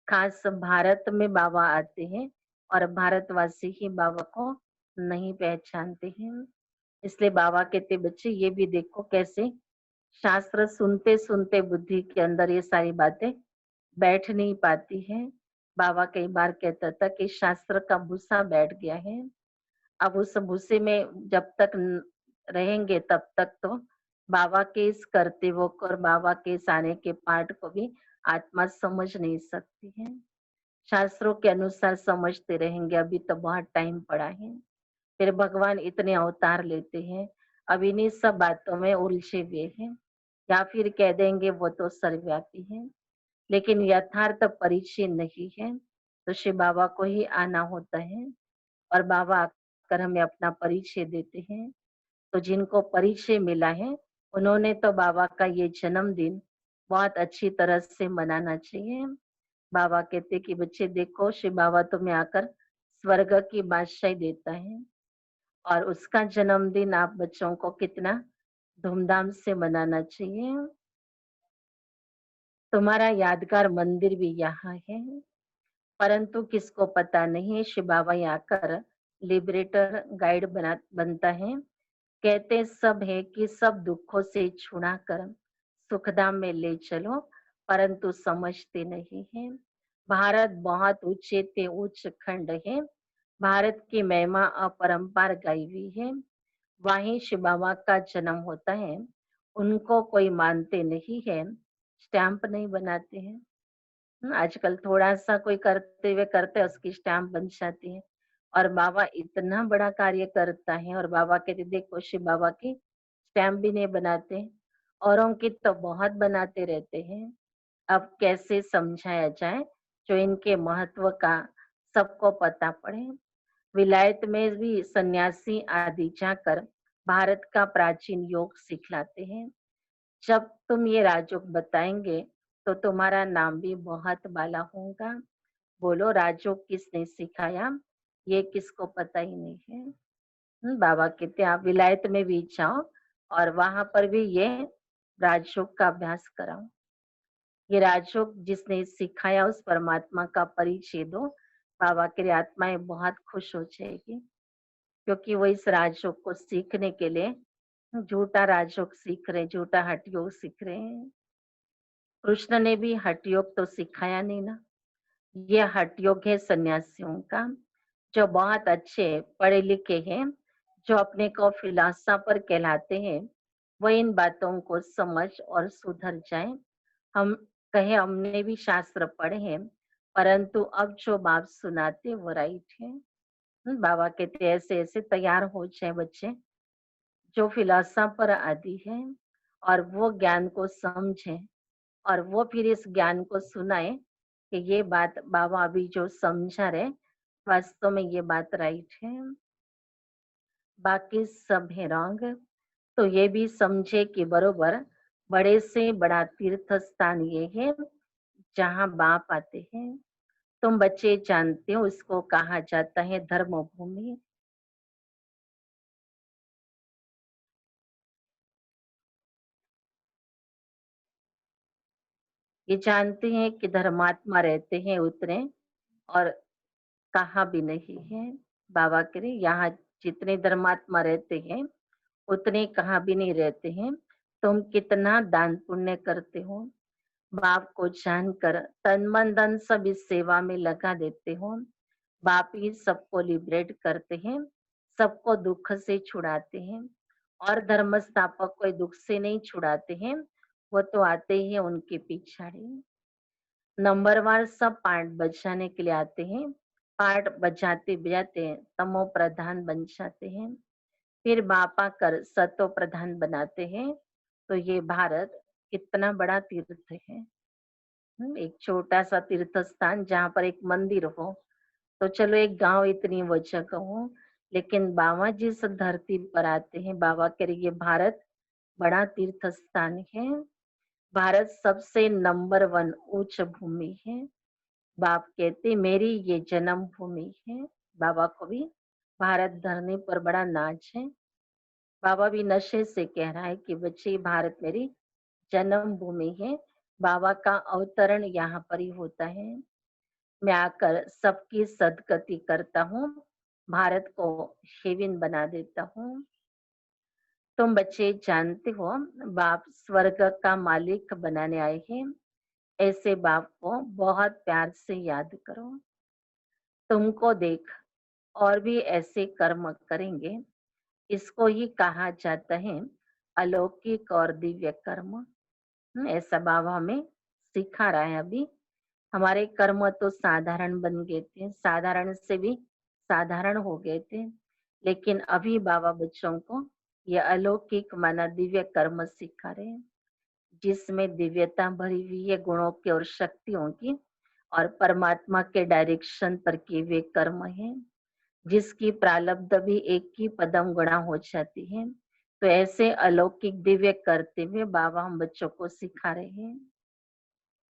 खास भारत में बाबा आते हैं और भारतवासी ही बाबा को नहीं पहचानते हैं। इसलिए बाबा कहते बच्चे ये भी देखो कैसे शास्त्र सुनते सुनते बुद्धि के अंदर ये सारी बातें बैठ नहीं पाती है। बाबा कई बार कहता था कि शास्त्र का भूसा बैठ गया है। अब उस भूसे में जब तक रहेंगे तब तक तो बाबा के इस कर्तव्य को और बाबा के इस आने के पाठ को भी आत्मा समझ नहीं सकती है। शास्त्रों के अनुसार समझते रहेंगे, अभी तो बहुत टाइम पड़ा है। फिर भगवान इतने अवतार लेते हैं, अब इन्हीं सब बातों में उलझे हुए हैं, या फिर कह देंगे वो तो सर्वव्यापी है। लेकिन यथार्थ परिचय नहीं है, तो शिव बाबा को ही आना होता है और बाबा आकर हमें अपना परिचय देते हैं। तो जिनको परिचय मिला है, उन्होंने तो बाबा का ये जन्मदिन बहुत अच्छी तरह से मनाना चाहिए। बाबा कहते कि बच्चे देखो शिव बाबा तुम्हें आकर स्वर्ग की बादशाही देता है, और उसका जन्मदिन आप बच्चों को कितना धूमधाम से मनाना चाहिए। तुम्हारा यादगार मंदिर भी यहाँ है, परंतु किसको पता नहीं है शिव बाबा यहाँ कर लिबरेटर गाइड बनता है। कहते सब है कि सब दुखों से छुड़ा कर सुखधाम में ले चलो, परंतु समझते नहीं है। भारत बहुत ऊंचे ते उच्च खंड है, भारत की महिमा अपरंपार गाई हुई है। वहीं शिव बाबा का जन्म होता है, उनको कोई मानते नहीं है, स्टैंप नहीं बनाते हैं। आजकल थोड़ा सा कोई करते हुए करते उसकी स्टैंप बन जाती है। और बाबा इतना बड़ा कार्य करता है, और बाबा कहते देखो शिव बाबा की स्टैंप भी नहीं बनाते, औरों की तो बहुत बनाते रहते हैं। अब कैसे समझाया जाए जो इनके महत्व का सबको पता पड़े। विलायत में भी सन्यासी आदि जाकर भारत का प्राचीन योग सिखलाते हैं। जब तुम ये राजयोग बताएंगे तो तुम्हारा नाम भी बहुत बाला होगा। बोलो राजयोग किसने सिखाया, ये किसको पता ही नहीं है। बाबा कहते आप विलायत में भी जाओ और वहां पर भी ये राजयोग का अभ्यास कराओ। ये राजयोग जिसने सिखाया उस परमात्मा का परिचय दो, बाबा की आत्माएं बहुत खुश हो जाएगी। क्योंकि वो इस राजयोग को सीखने के लिए झूठा राजयोग सीख रहे, झूठा हठ योग सीख रहे हैं। कृष्ण ने भी हठ योग तो सिखाया नहीं ना। ये हठ योग है सन्यासियों का, जो बहुत अच्छे पढ़े लिखे हैं, जो अपने को फिलोसोफर कहलाते हैं, वो इन बातों को समझ और सुधर जाए। हम कहे हमने भी शास्त्र पढ़े हैं, परंतु अब जो बाप सुनाते वो राइट है। बाबा कहते ऐसे ऐसे तैयार हो जाए बच्चे, जो फिलोसोफर आदि है, और वो ज्ञान को समझे, और वो फिर इस ज्ञान को सुनाए कि ये बात बाबा अभी जो समझा रहे, वास्तव में ये बात राइट है, बाकी सब है रॉन्ग। तो ये भी समझे कि बरोबर बड़े से बड़ा तीर्थ स्थान ये है जहाँ बाप आते हैं। तुम बच्चे जानते हो उसको कहा जाता है धर्म भूमि। ये जानते हैं कि धर्मात्मा रहते हैं उतने, और कहा भी नहीं है। बाबा करे यहाँ जितने धर्मात्मा रहते हैं उतने कहाँ भी नहीं रहते हैं। तुम कितना दान पुण्य करते हो, बाप को जानकर तन मन धन सब इस सेवा में लगा देते हो। बाप ही सबको लिबरेट करते हैं, सबको दुख से छुड़ाते हैं, और धर्म स्थापक कोई दुख से नहीं छुड़ाते हैं, वो तो आते ही हैं उनके पीछाड़ी। नंबरवार सब पार्ट बजाने के लिए आते हैं, पार्ट बजाते बजाते तमो प्रधान बन जाते हैं, फिर बापा कर सतो प्रधान बनाते हैं। तो ये भारत कितना बड़ा तीर्थ है। एक छोटा सा तीर्थ स्थान जहाँ पर एक मंदिर हो, तो चलो एक गांव इतनी वो जगह हो, लेकिन बाबा जिस धरती पर आते हैं, बाबा के लिए भारत बड़ा तीर्थ स्थान है। भारत सबसे नंबर वन उच्च भूमि है। बाप कहते मेरी ये जन्म भूमि है। बाबा को भी भारत धरने पर बड़ा नाज है। बाबा भी नशे से कह रहा है कि बच्चे भारत मेरी जन्म भूमि है। बाबा का अवतरण यहाँ पर ही होता है। मैं आकर सबकी सदगति करता हूँ, भारत को हेवन बना देता हूँ। तुम बच्चे जानते हो बाप स्वर्ग का मालिक बनाने आए हैं। ऐसे बाप को बहुत प्यार से याद करो। तुमको देख और भी ऐसे कर्म करेंगे। इसको ही कहा जाता है अलौकिक और दिव्य कर्म। ऐसा बाबा हमें सिखा रहा है। अभी हमारे कर्म तो साधारण बन गए थे, साधारण से भी साधारण हो गए थे, लेकिन अभी बाबा बच्चों को ये अलौकिक माना दिव्य कर्म सिखा रहे हैं, जिसमें दिव्यता भरी हुई है गुणों की और शक्तियों की, और परमात्मा के डायरेक्शन पर किए हुए कर्म है, जिसकी प्रारब्ध भी एक ही पदम गुणा हो जाती है। तो ऐसे अलौकिक दिव्य करते हुए बाबा हम बच्चों को सिखा रहे हैं।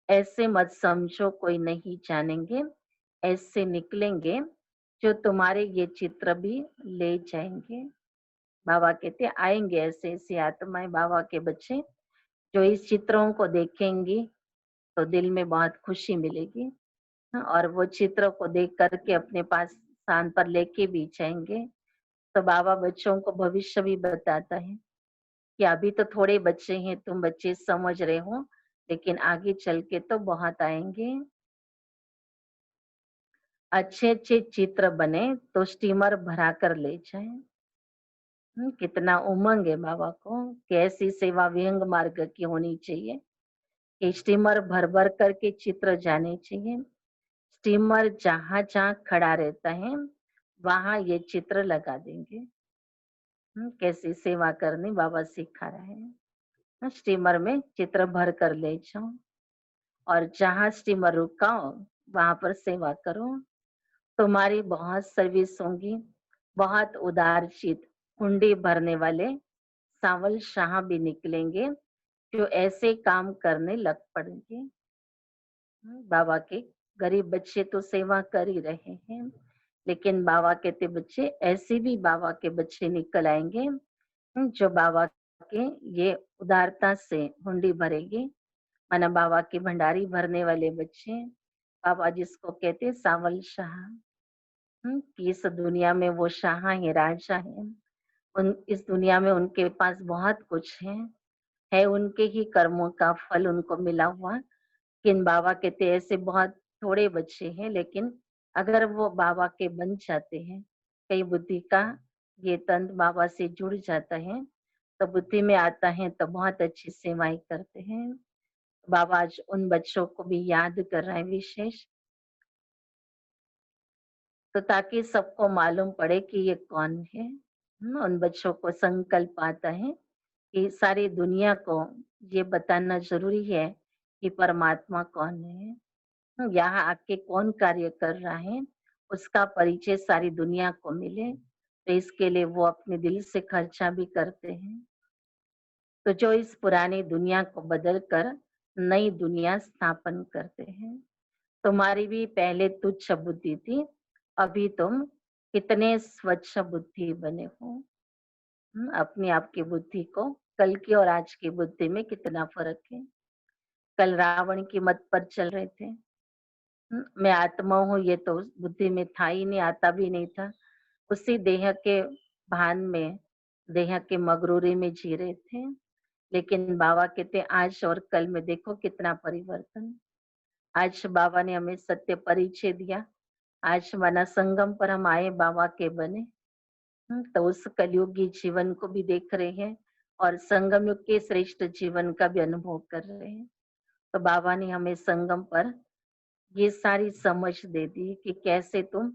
ऐसे मत समझो कोई नहीं जानेंगे, ऐसे निकलेंगे जो तुम्हारे ये चित्र भी ले जाएंगे। बाबा कहते आएंगे ऐसे ऐसे आत्माएं, बाबा के बच्चे, जो इस चित्रों को देखेंगी तो दिल में बहुत खुशी मिलेगी। और वो चित्र को देख करके अपने पास स्थान पर लेके भी जाएंगे। तो बाबा बच्चों को भविष्य भी बताता है कि अभी तो थोड़े बच्चे हैं, तुम बच्चे समझ रहे हो, लेकिन आगे चल के तो बहुत आएंगे। अच्छे अच्छे चित्र बने तो स्टीमर भरा कर ले जाए। कितना उमंग है बाबा को कि ऐसी सेवा विहंग मार्ग की होनी चाहिए कि स्टीमर भर भर करके चित्र जाने चाहिए। स्टीमर जहां जहां खड़ा रहता है वहां ये चित्र लगा देंगे। कैसी सेवा करनी बाबा सिखा रहे हैं। स्टीमर में चित्र भर कर ले जाओ, और जहां स्टीमर रुकाओ वहां पर सेवा करो। तुम्हारी बहुत सर्विस होगी। बहुत उदारचित हुंडी भरने वाले सावल शाह भी निकलेंगे, जो ऐसे काम करने लग पड़ेंगे। बाबा के गरीब बच्चे तो सेवा कर ही रहे हैं, लेकिन बाबा कहते बच्चे ऐसे भी बाबा के बच्चे निकल आएंगे, जो बाबा के ये उदारता से हुंडी भरेंगे। माना बाबा की भंडारी भरने वाले बच्चे, बाबा जिसको कहते सावल शाह। कि इस दुनिया में वो शाह हैं, राजा हैं। उन इस दुनिया में उनके पास बहुत कुछ है उनके ही कर्मों का फल उनको मिला हुआ। लेकिन बाबा कहते हैं ऐसे बहुत थोड़े बच्चे हैं, लेकिन अगर वो बाबा के बन जाते हैं, कहीं बुद्धि का ये तंत्र बाबा से जुड़ जाता है, तो बुद्धि में आता है तो बहुत अच्छी सेवाएँ करते हैं। बाबा आज उन बच्चों को भी याद कर रहे हैं विशेष, तो ताकि सबको मालूम पड़े कि ये कौन है। उन बच्चों को संकल्प आता है कि सारी दुनिया को ये बताना ज़रूरी है कि परमात्मा कौन है। यहाँ आके कौन कार्य कर रहा है, उसका परिचय सारी दुनिया को मिले, तो इसके लिए वो अपने दिल से खर्चा भी करते हैं। तो जो इस पुरानी दुनिया को बदल कर नई दुनिया स्थापन करते हैं। तुम्हारी भी पहले तुच्छ बुद्धि थी, अभी तुम कितने स्वच्छ बुद्धि बने हो। अपनी आपकी बुद्धि को कल की और आज की बुद्धि में कितना फर्क है। कल रावण की मत पर चल रहे थे। मैं आत्मा हूँ ये तो उस बुद्धि में था ही नहीं, आता भी नहीं था। उसी देह के भान में, देह के मगरूरी में जी रहे थे। लेकिन बाबा कहते आज और कल में देखो कितना परिवर्तन। आज बाबा ने हमें सत्य परिचय दिया। आज माना संगम पर हम आए बाबा के बने। तो उस कलयुगी जीवन को भी देख रहे हैं और संगम युग के श्रेष्ठ जीवन का भी अनुभव कर रहे हैं। तो बाबा ने हमें संगम पर ये सारी समझ दे दी कि कैसे तुम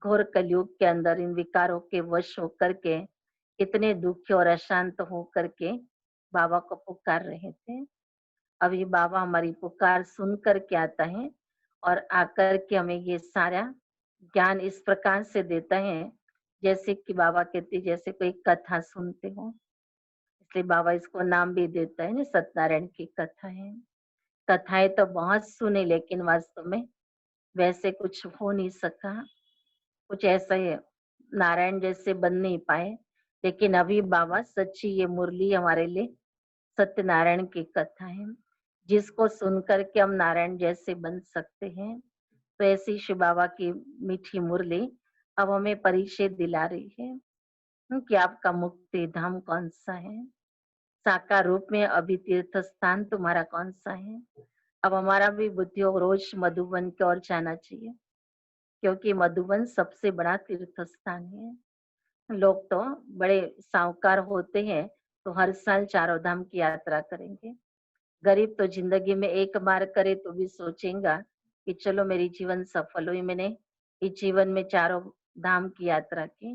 घोर कलयुग के अंदर इन विकारों के वश होकर के इतने दुखी और अशांत होकर के बाबा को पुकार रहे थे। अभी बाबा हमारी पुकार सुन कर के आता है और आकर के हमें ये सारा ज्ञान इस प्रकार से देता है, जैसे कि बाबा कहते जैसे कोई कथा सुनते हो। इसलिए बाबा इसको नाम भी देता है ना, सत्यनारायण की कथा है। कथाएं तो बहुत सुने लेकिन वास्तव में वैसे कुछ हो नहीं सका, कुछ ऐसा ही नारायण जैसे बन नहीं पाए। लेकिन अभी बाबा सच्ची ये मुरली हमारे लिए सत्यनारायण की कथा है, जिसको सुनकर के हम नारायण जैसे बन सकते हैं। तो ऐसी शिव बाबा की मीठी मुरली अब हमें परिचय दिला रही है कि आपका मुक्ति धाम कौन सा है, साकार रूप में अभी तीर्थ स्थान तुम्हारा कौन सा है। अब हमारा भी बुद्धि रोज मधुबन की ओर जाना चाहिए, क्योंकि मधुबन सबसे बड़ा तीर्थ स्थान है। लोग तो बड़े साहूकार होते हैं तो हर साल चारों धाम की यात्रा करेंगे। गरीब तो जिंदगी में एक बार करे तो भी सोचेगा कि चलो मेरी जीवन सफल हुई, मैंने इस जीवन में चारों धाम की यात्रा की।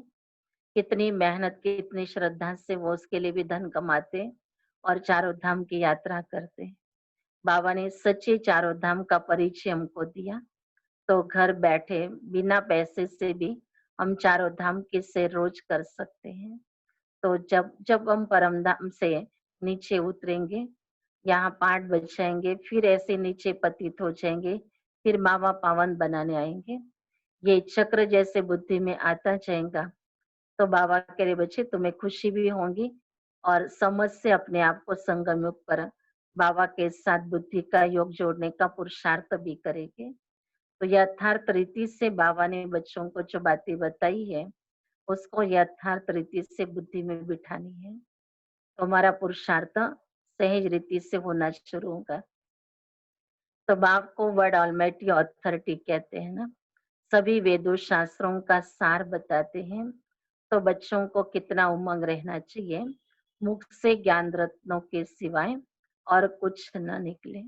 कितनी मेहनत कितनी श्रद्धा से वो उसके लिए भी धन कमाते और चारों धाम की यात्रा करते। बाबा ने सच्चे चारों धाम का परिचय हमको दिया, तो घर बैठे बिना पैसे से भी हम चारों धाम की सैर रोज कर सकते हैं। तो जब जब हम परम धाम से नीचे उतरेंगे, यहाँ पाठ बजाएंगे, फिर ऐसे नीचे पतित हो जाएंगे, फिर मामा पावन बनाने आएंगे। ये चक्र जैसे बुद्धि में आता जाएगा, तो बाबा कह रहे बच्चे तुम्हें खुशी भी होगी और समझ से अपने आप को संगम युग पर बाबा के साथ बुद्धि का योग जोड़ने का पुरुषार्थ भी करेंगे। तो यथार्थ रीति से बाबा ने बच्चों को जो बातें बताई है, उसको यथार्थ रीति से बुद्धि में बिठानी है। तो हमारा पुरुषार्थ सहज रीति से होना शुरू होगा। तो बाप को वर्ड ऑलमाइटी अथॉरिटी कहते हैं ना, सभी वेदों शास्त्रों का सार बताते हैं। तो बच्चों को कितना उमंग रहना चाहिए, मुख से ज्ञान रत्नों के सिवाय और कुछ न निकले।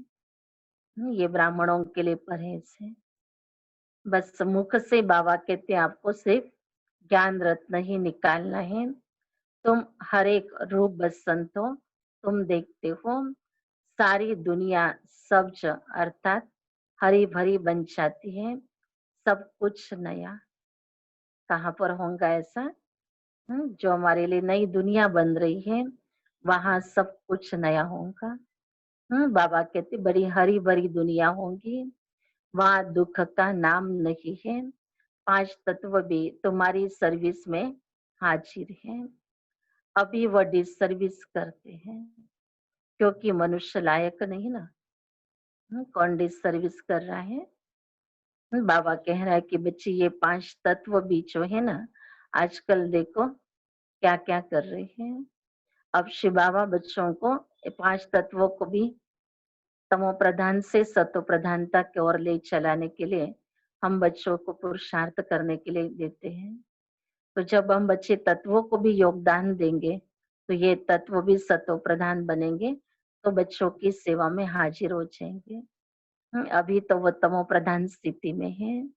ये ब्राह्मणों के लिए परहेज है। बस मुख से बाबा कहते हैं आपको सिर्फ ज्ञान रत्न ही निकालना है। तुम हर एक रूप बसंतो तुम देखते हो, सारी दुनिया सब्ज अर्थात हरी भरी बन जाती है, सब कुछ नया। कहाँ पर होगा ऐसा? जो हमारे लिए नई दुनिया बन रही है, वहां सब कुछ नया होगा। बाबा कहते बड़ी हरी भरी दुनिया होगी, वहां दुख का नाम नहीं है। पांच तत्व भी तुम्हारी सर्विस में हाजिर हैं। अभी वह डिस सर्विस करते हैं, क्योंकि मनुष्य लायक नहीं ना। कौन डिस सर्विस कर रहा है? बाबा कह रहा है कि बच्चे ये 5 तत्व भी जो है ना, आजकल देखो क्या-क्या कर रहे हैं। अब शिव बाबा बच्चों को ये 5 तत्वों को भी तमो प्रधान से सतो प्रधानता की ओर ले चलाने के लिए हम बच्चों को पुरुषार्थ करने के लिए देते हैं। तो जब हम बच्चे तत्वों को भी योगदान देंगे, तो ये तत्व भी सतो प्रधान बनेंगे, तो बच्चों की सेवा में हाजिर हो जाएँगे। अभी तो वो तमो प्रधान स्थिति में है।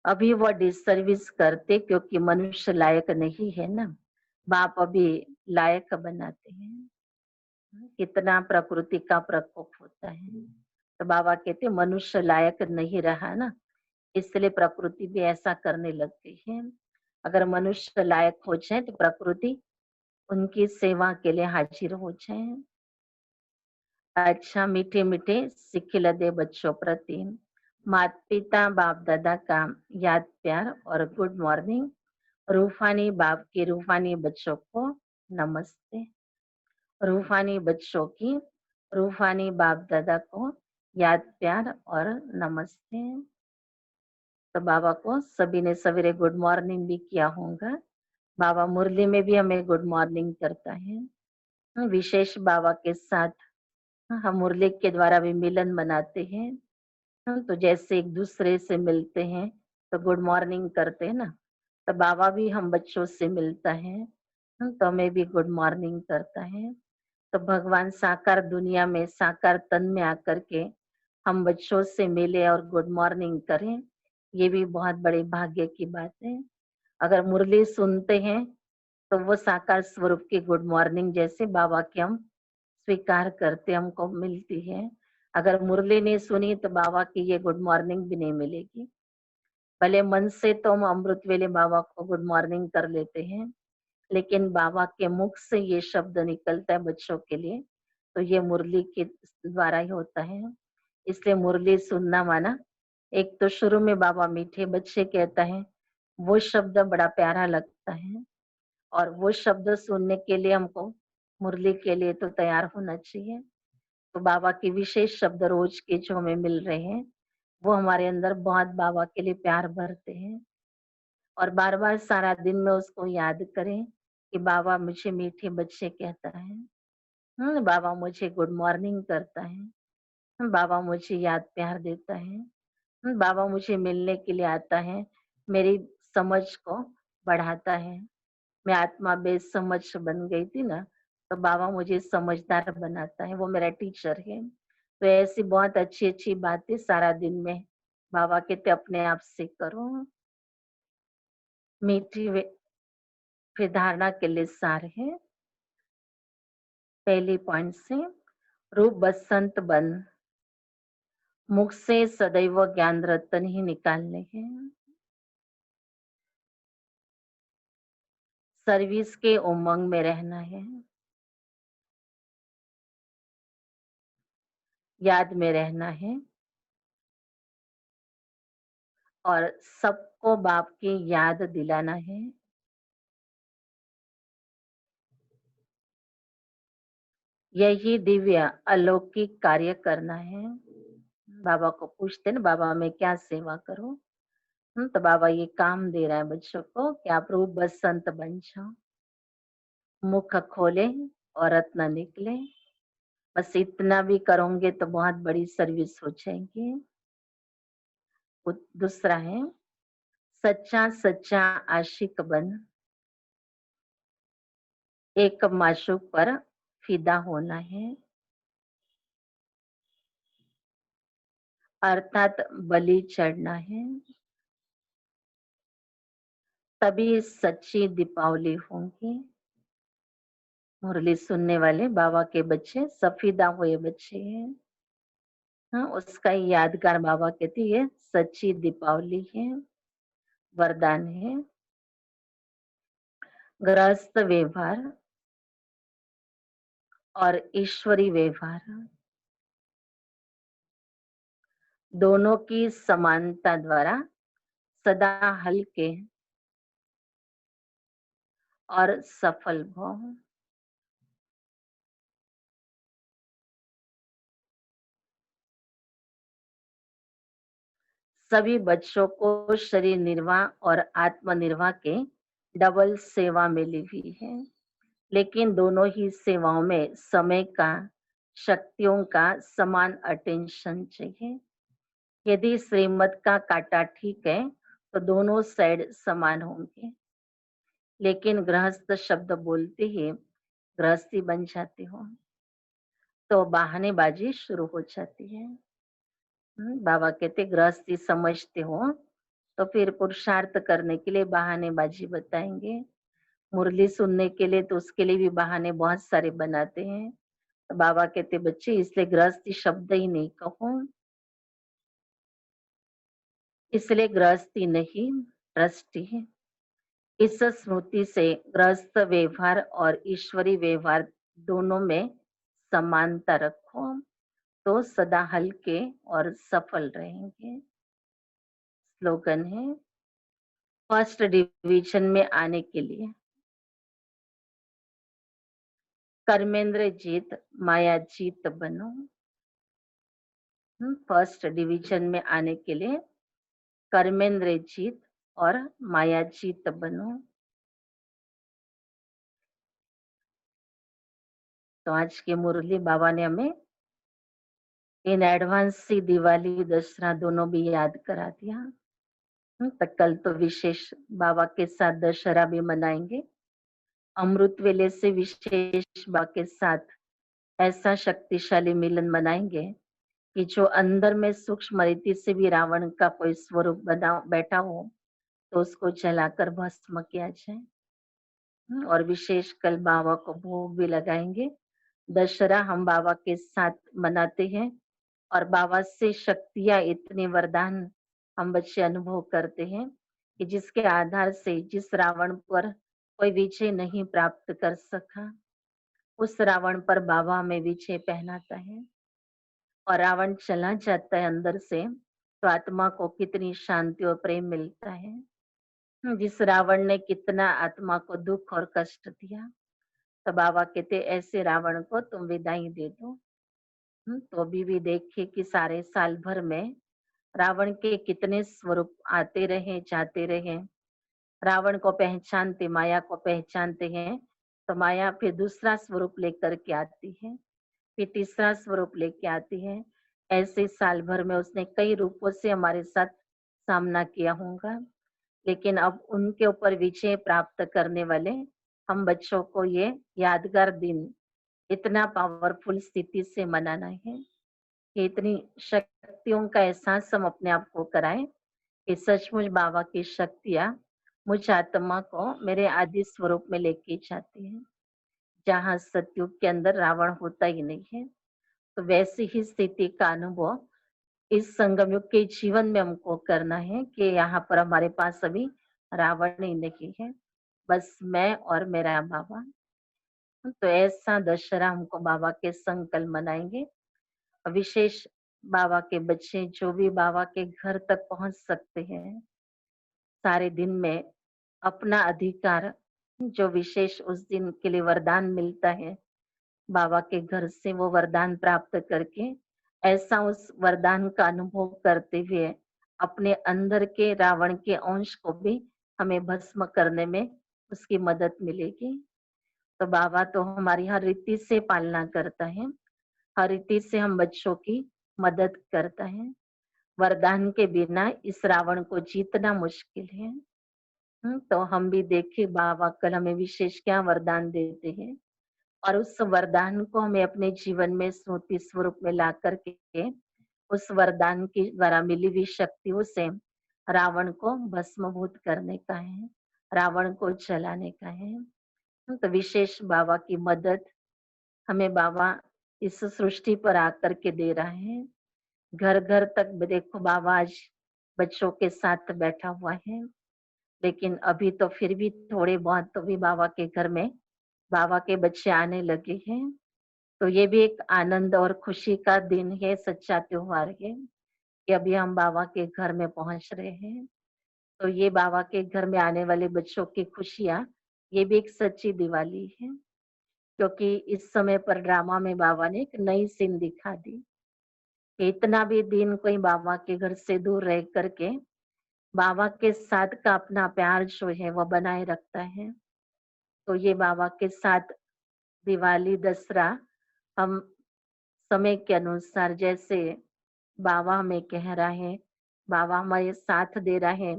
अभी वो डिसर्विस करते क्योंकि मनुष्य लायक नहीं है ना, बाप अभी लायक बनाते हैं। कितना प्रकृति का प्रकोप होता है। तो बाबा कहते मनुष्य लायक नहीं रहा ना, इसलिए प्रकृति भी ऐसा करने लगती है। अगर मनुष्य लायक हो जाए तो प्रकृति उनकी सेवा के लिए हाजिर हो जाए। अच्छा मीठे-मीठे सिखिल दे बच्चों प्रति माता-पिता, बाप-दादा का याद प्यार और गुड मॉर्निंग। रूहानी बाप के रूहानी बच्चों को नमस्ते। रूहानी बच्चों की रूहानी बाप-दादा को याद प्यार और नमस्ते। तो बाबा को सभी ने सवेरे गुड मॉर्निंग भी किया होगा। बाबा मुरली में भी हमें गुड मॉर्निंग करता है। विशेष बाबा के साथ हम मुरली के द्वारा भी मिलन मनाते हैं। तो जैसे एक दूसरे से मिलते हैं तो गुड मॉर्निंग करते हैं ना, तो बाबा भी हम बच्चों से मिलता है। तो हमें भी गुड मॉर्निंग करता है। तो भगवान साकार दुनिया में साकार तन में आकर के हम बच्चों से मिले और गुड मॉर्निंग करें, ये भी बहुत बड़े भाग्य की बात है। अगर मुरली सुनते हैं तो वो साकार स्वरूप की गुड मॉर्निंग जैसे बाबा की हम स्वीकार करते हमको मिलती है। अगर मुरली नहीं सुनी तो बाबा की ये गुड मॉर्निंग भी नहीं मिलेगी। भले मन से तो हम अमृत वेले बाबा को गुड मॉर्निंग कर लेते हैं, लेकिन बाबा के मुख से ये शब्द निकलता है बच्चों के लिए, तो ये मुरली के द्वारा ही होता है। इसलिए मुरली सुनना माना, एक तो शुरू में बाबा मीठे बच्चे कहता है, वो शब्द बड़ा प्यारा लगता है और वो शब्द सुनने के लिए हमको मुरली के लिए तो तैयार होना चाहिए। तो बाबा के विशेष शब्द रोज के जो हमें मिल रहे हैं, वो हमारे अंदर बहुत बाबा के लिए प्यार भरते हैं और बार-बार सारा दिन में उसको याद करें कि बाबा मुझे मीठे बच्चे कहता है। बाबा मुझे गुड मॉर्निंग करता है। बाबा मुझे याद प्यार देता है। बाबा मुझे मिलने के लिए आता है, मेरी समझ को बढ़ाता है। मैं आत्मा बेसमझ बन गई थी ना, तो बाबा मुझे समझदार बनाता है, वो मेरा टीचर है। तो ऐसी बहुत अच्छी-अच्छी बातें सारा दिन में बाबा कहते अपने आप से करो। मीठी फिर धारणा के लिए सार है। पहली पॉइंट से रूप बसंत बन, मुख से सदैव ज्ञान रतन ही निकालने हैं। सर्विस के उमंग में रहना है, याद में रहना है और सबको बाप की याद दिलाना है। यही दिव्य अलौकिक कार्य करना है। बाबा को पूछते ना बाबा मैं क्या सेवा करूं? तो बाबा ये काम दे रहा है बच्चों को कि आप रूप बसंत बन जाओ, मुख खोले और रत्न निकले। बस इतना भी करोगे तो बहुत बड़ी सर्विस हो जाएगी। दूसरा है सच्चा सच्चा आशिक बन, एक माशूक पर फिदा होना है, अर्थात बलि चढ़ना है, तभी सच्ची दीपावली होगी। मुरली सुनने वाले बाबा के बच्चे सफीदा हुए बच्चे हैं। हाँ, उसका ही यादगार बाबा कहती है सच्ची दीपावली है, वरदान है। गृहस्थ व्यवहार और ईश्वरी व्यवहार दोनों की समानता द्वारा सदा हल्के और सफल भव। सभी बच्चों को शरीर निर्वाह और आत्मनिर्वाह के डबल सेवा मिली हुई है, लेकिन दोनों ही सेवाओं में समय का, शक्तियों का समान अटेंशन चाहिए। यदि श्रीमत का काटा ठीक है, तो दोनों साइड समान होंगे, लेकिन गृहस्थ शब्द बोलते ही गृहस्थी बन जाती हो, तो बहानेबाजी शुरू हो जाती है। बाबा कहते गृहस्थी समझते हो, तो फिर पुरुषार्थ करने के लिए बहानेबाजी बताएंगे। मुरली सुनने के लिए तो उसके लिए भी बहाने बहुत सारे बनाते हैं। तो बाबा कहते बच्चे इसलिए गृहस्थी शब्द ही नहीं कहो, इसलिए गृहस्थी नहीं दृष्टि है। इस स्मृति से गृहस्थ व्यवहार और ईश्वरी व्यवहार दोनों में समानता रखो, तो सदा हल्के और सफल रहेंगे। स्लोगन है, फर्स्ट डिवीजन में आने के लिए कर्मेंद्र जीत माया जीत बनो। फर्स्ट डिवीजन में आने के लिए कर्मेंद्र जीत और माया जीत बनो। तो आज की मुरली बाबा ने हमें इन एडवांस सी दिवाली दशहरा दोनों भी याद करा दिया। तो कल तो विशेष बाबा के साथ दशहरा भी मनाएंगे। अमृत वेले से विशेष बाबा के साथ ऐसा शक्तिशाली मिलन मनाएंगे कि जो अंदर में सूक्ष्म रीति से भी रावण का कोई स्वरूप बना बैठा हो, तो उसको जलाकर भस्म किया जाए। और विशेष कल बाबा को भोग भी लगाएंगे। दशहरा हम बाबा के साथ मनाते हैं और बाबा से शक्तियां इतने वरदान हम बच्चे अनुभव करते हैं कि जिसके आधार से जिस रावण पर कोई विजय नहीं प्राप्त कर सका, उस रावण पर बाबा हमें विजय पहनाता है। और रावण चला जाता है अंदर से, तो आत्मा को कितनी शांति और प्रेम मिलता है। जिस रावण ने कितना आत्मा को दुख और कष्ट दिया, तो बाबा कहते ऐसे रावण को तुम विदाई दे दो। तो अभी भी देखिए कि सारे साल भर में रावण के कितने स्वरूप आते रहे जाते रहे। रावण को पहचानते, माया को पहचानते हैं, तो माया फिर दूसरा स्वरूप लेकर के आती है, फिर तीसरा स्वरूप लेके आती है। ऐसे साल भर में उसने कई रूपों से हमारे साथ सामना किया होगा, लेकिन अब उनके ऊपर विजय प्राप्त करने वाले हम बच्चों को ये यादगार दिन इतना पावरफुल स्थिति से मनाना है कि इतनी शक्तियों का एहसास हम अपने आप को कराएं कि सचमुच बाबा की शक्तियां मुझ आत्मा को मेरे आदि स्वरूप में लेके जाती है, जहाँ सतयुग के अंदर रावण होता ही नहीं है। तो वैसी ही स्थिति का अनुभव इस संगम युग के जीवन में हमको करना है कि यहाँ पर हमारे पास अभी रावण ही नहीं है, बस मैं और मेरा बाबा। तो ऐसा दशहरा हमको बाबा के संग कल मनाएंगे। विशेष बाबा के बच्चे जो भी बाबा के घर तक पहुंच सकते हैं, सारे दिन में अपना अधिकार जो विशेष उस दिन के लिए वरदान मिलता है, बाबा के घर से वो वरदान प्राप्त करके ऐसा उस वरदान का अनुभव करते हुए अपने अंदर के रावण के अंश को भी हमें भस्म करने में उसकी मदद मिलेगी। तो बाबा तो हमारी हर रीति से पालना करता है, हर रीति से हम बच्चों की मदद करता है। वरदान के बिना इस रावण को जीतना मुश्किल है। तो हम भी देखें बाबा कल हमें विशेष क्या वरदान देते हैं, और उस वरदान को हमें अपने जीवन में स्मृति स्वरूप में ला करके उस वरदान के द्वारा मिली हुई शक्तियों से रावण को भस्मभूत करने का है, रावण को जलाने का है। तो विशेष बाबा की मदद हमें बाबा इस सृष्टि पर आकर के दे रहा है। घर घर तक देखो बाबा आज बच्चों के साथ बैठा हुआ है, लेकिन अभी तो फिर भी थोड़े बहुत तो भी बाबा के घर में बाबा के बच्चे आने लगे हैं। तो ये भी एक आनंद और खुशी का दिन है, सच्चा त्योहार है कि अभी हम बाबा के घर में पहुंच रहे हैं। तो ये बाबा के घर में आने वाले बच्चों की खुशियां, ये भी एक सच्ची दिवाली है, क्योंकि इस समय पर ड्रामा में बाबा ने एक नई सीन दिखा दी इतना भी दिन कोई बाबा के घर से दूर रह करके बाबा के साथ का अपना प्यार जो है वो बनाए रखता है। तो ये बाबा के साथ दिवाली, दशहरा हम समय के अनुसार जैसे बाबा हमें कह रहा है, बाबा हमारे साथ दे रहा है,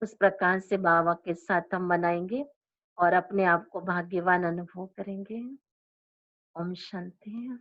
उस प्रकार से बाबा के साथ हम मनाएंगे और अपने आप को भाग्यवान अनुभव करेंगे। ओम शांति।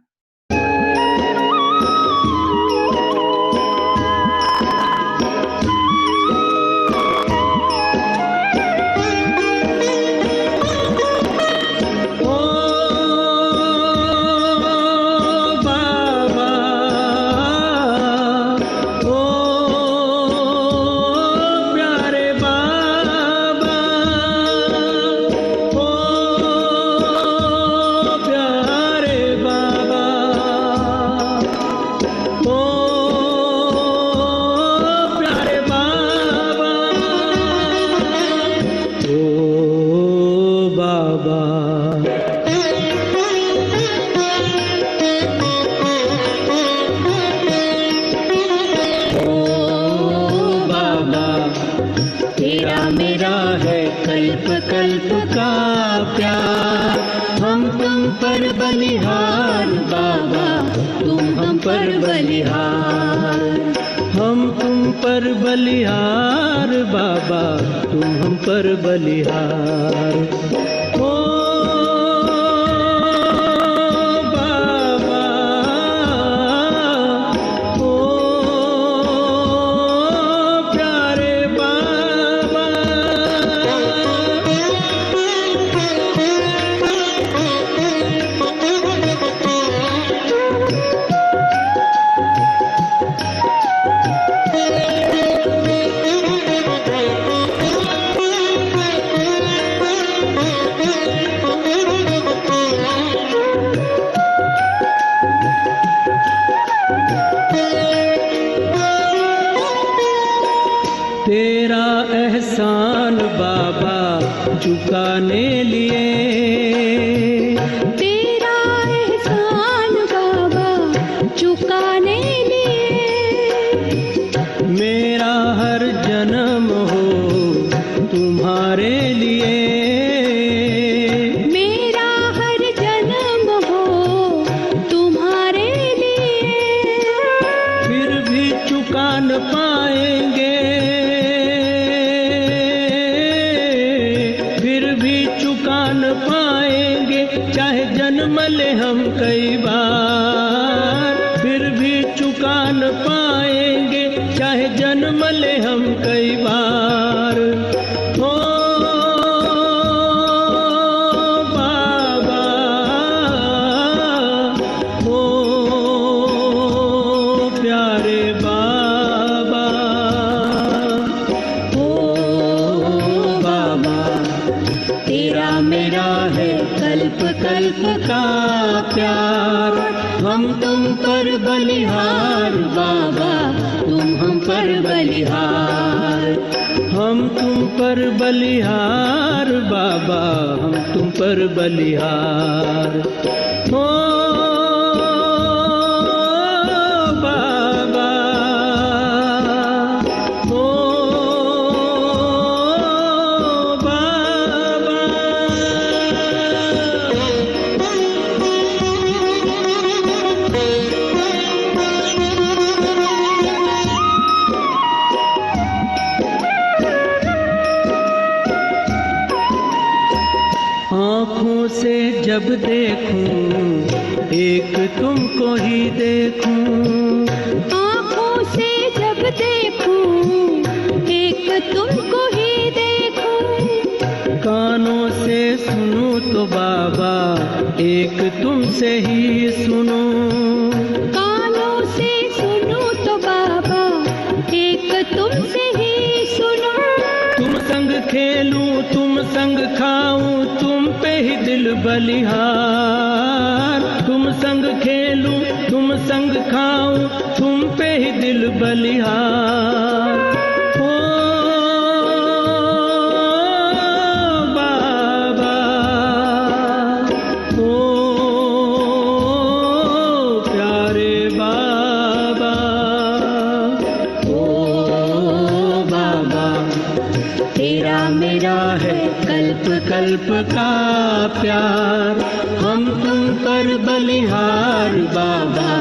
कल्प का प्यार, हम तुम पर बलिहार बाबा, तुम हम पर बलिहार। हम तुम पर बलिहार बाबा, तुम हम पर बलिहार। ओ बाबा, ओ प्यारे बाबा। तेरा एहसान बाबा चुकाने लिए, तेरा एहसान बाबा चुकाने लिए, मेरा हर जन्म हो तुम्हारे लिए, मेरा हर जन्म हो तुम्हारे लिए। फिर भी चुका न पाएंगे, पाएंगे चाहे जन्म ले हम कई बार, फिर भी चुका न पाएंगे चाहे जन्म ले हम कई बार। ओ बाबा, ओ प्यारे बाबा, ओ बाबा। तेरा मेरा है कल्प कल्प का प्यार, हम तुम पर बलिहार बाबा, तुम हम पर बलिहार। हम तुम पर बलिहार बाबा, हम तुम पर बलिहार। ओ बाबा, ओ आँखों से जब देखूं एक तुमको ही देखूं, आँखों से जब देखूं एक तुमको ही देखूं, कानों से सुनूं तो बाबा एक तुमसे ही सुनूं, कानों से सुनूं तो बाबा एक तुमसे ही सुनूं। तुम संग खेलूं तुम संग खाऊं तुम पे ही दिल बलिहार, तुम संग खेलूं तुम संग खाऊं तुम पे ही दिल बलिहार। ओ बाबा, ओ प्यारे बाबा, सबका प्यार। हम तुम पर बलिहार बाबा,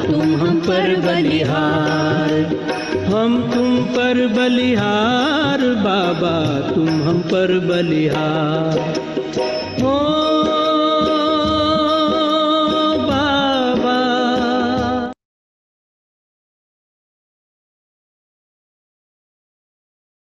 तुम हम पर बलिहार। हम तुम पर बलिहार बाबा, तुम हम पर बलिहार।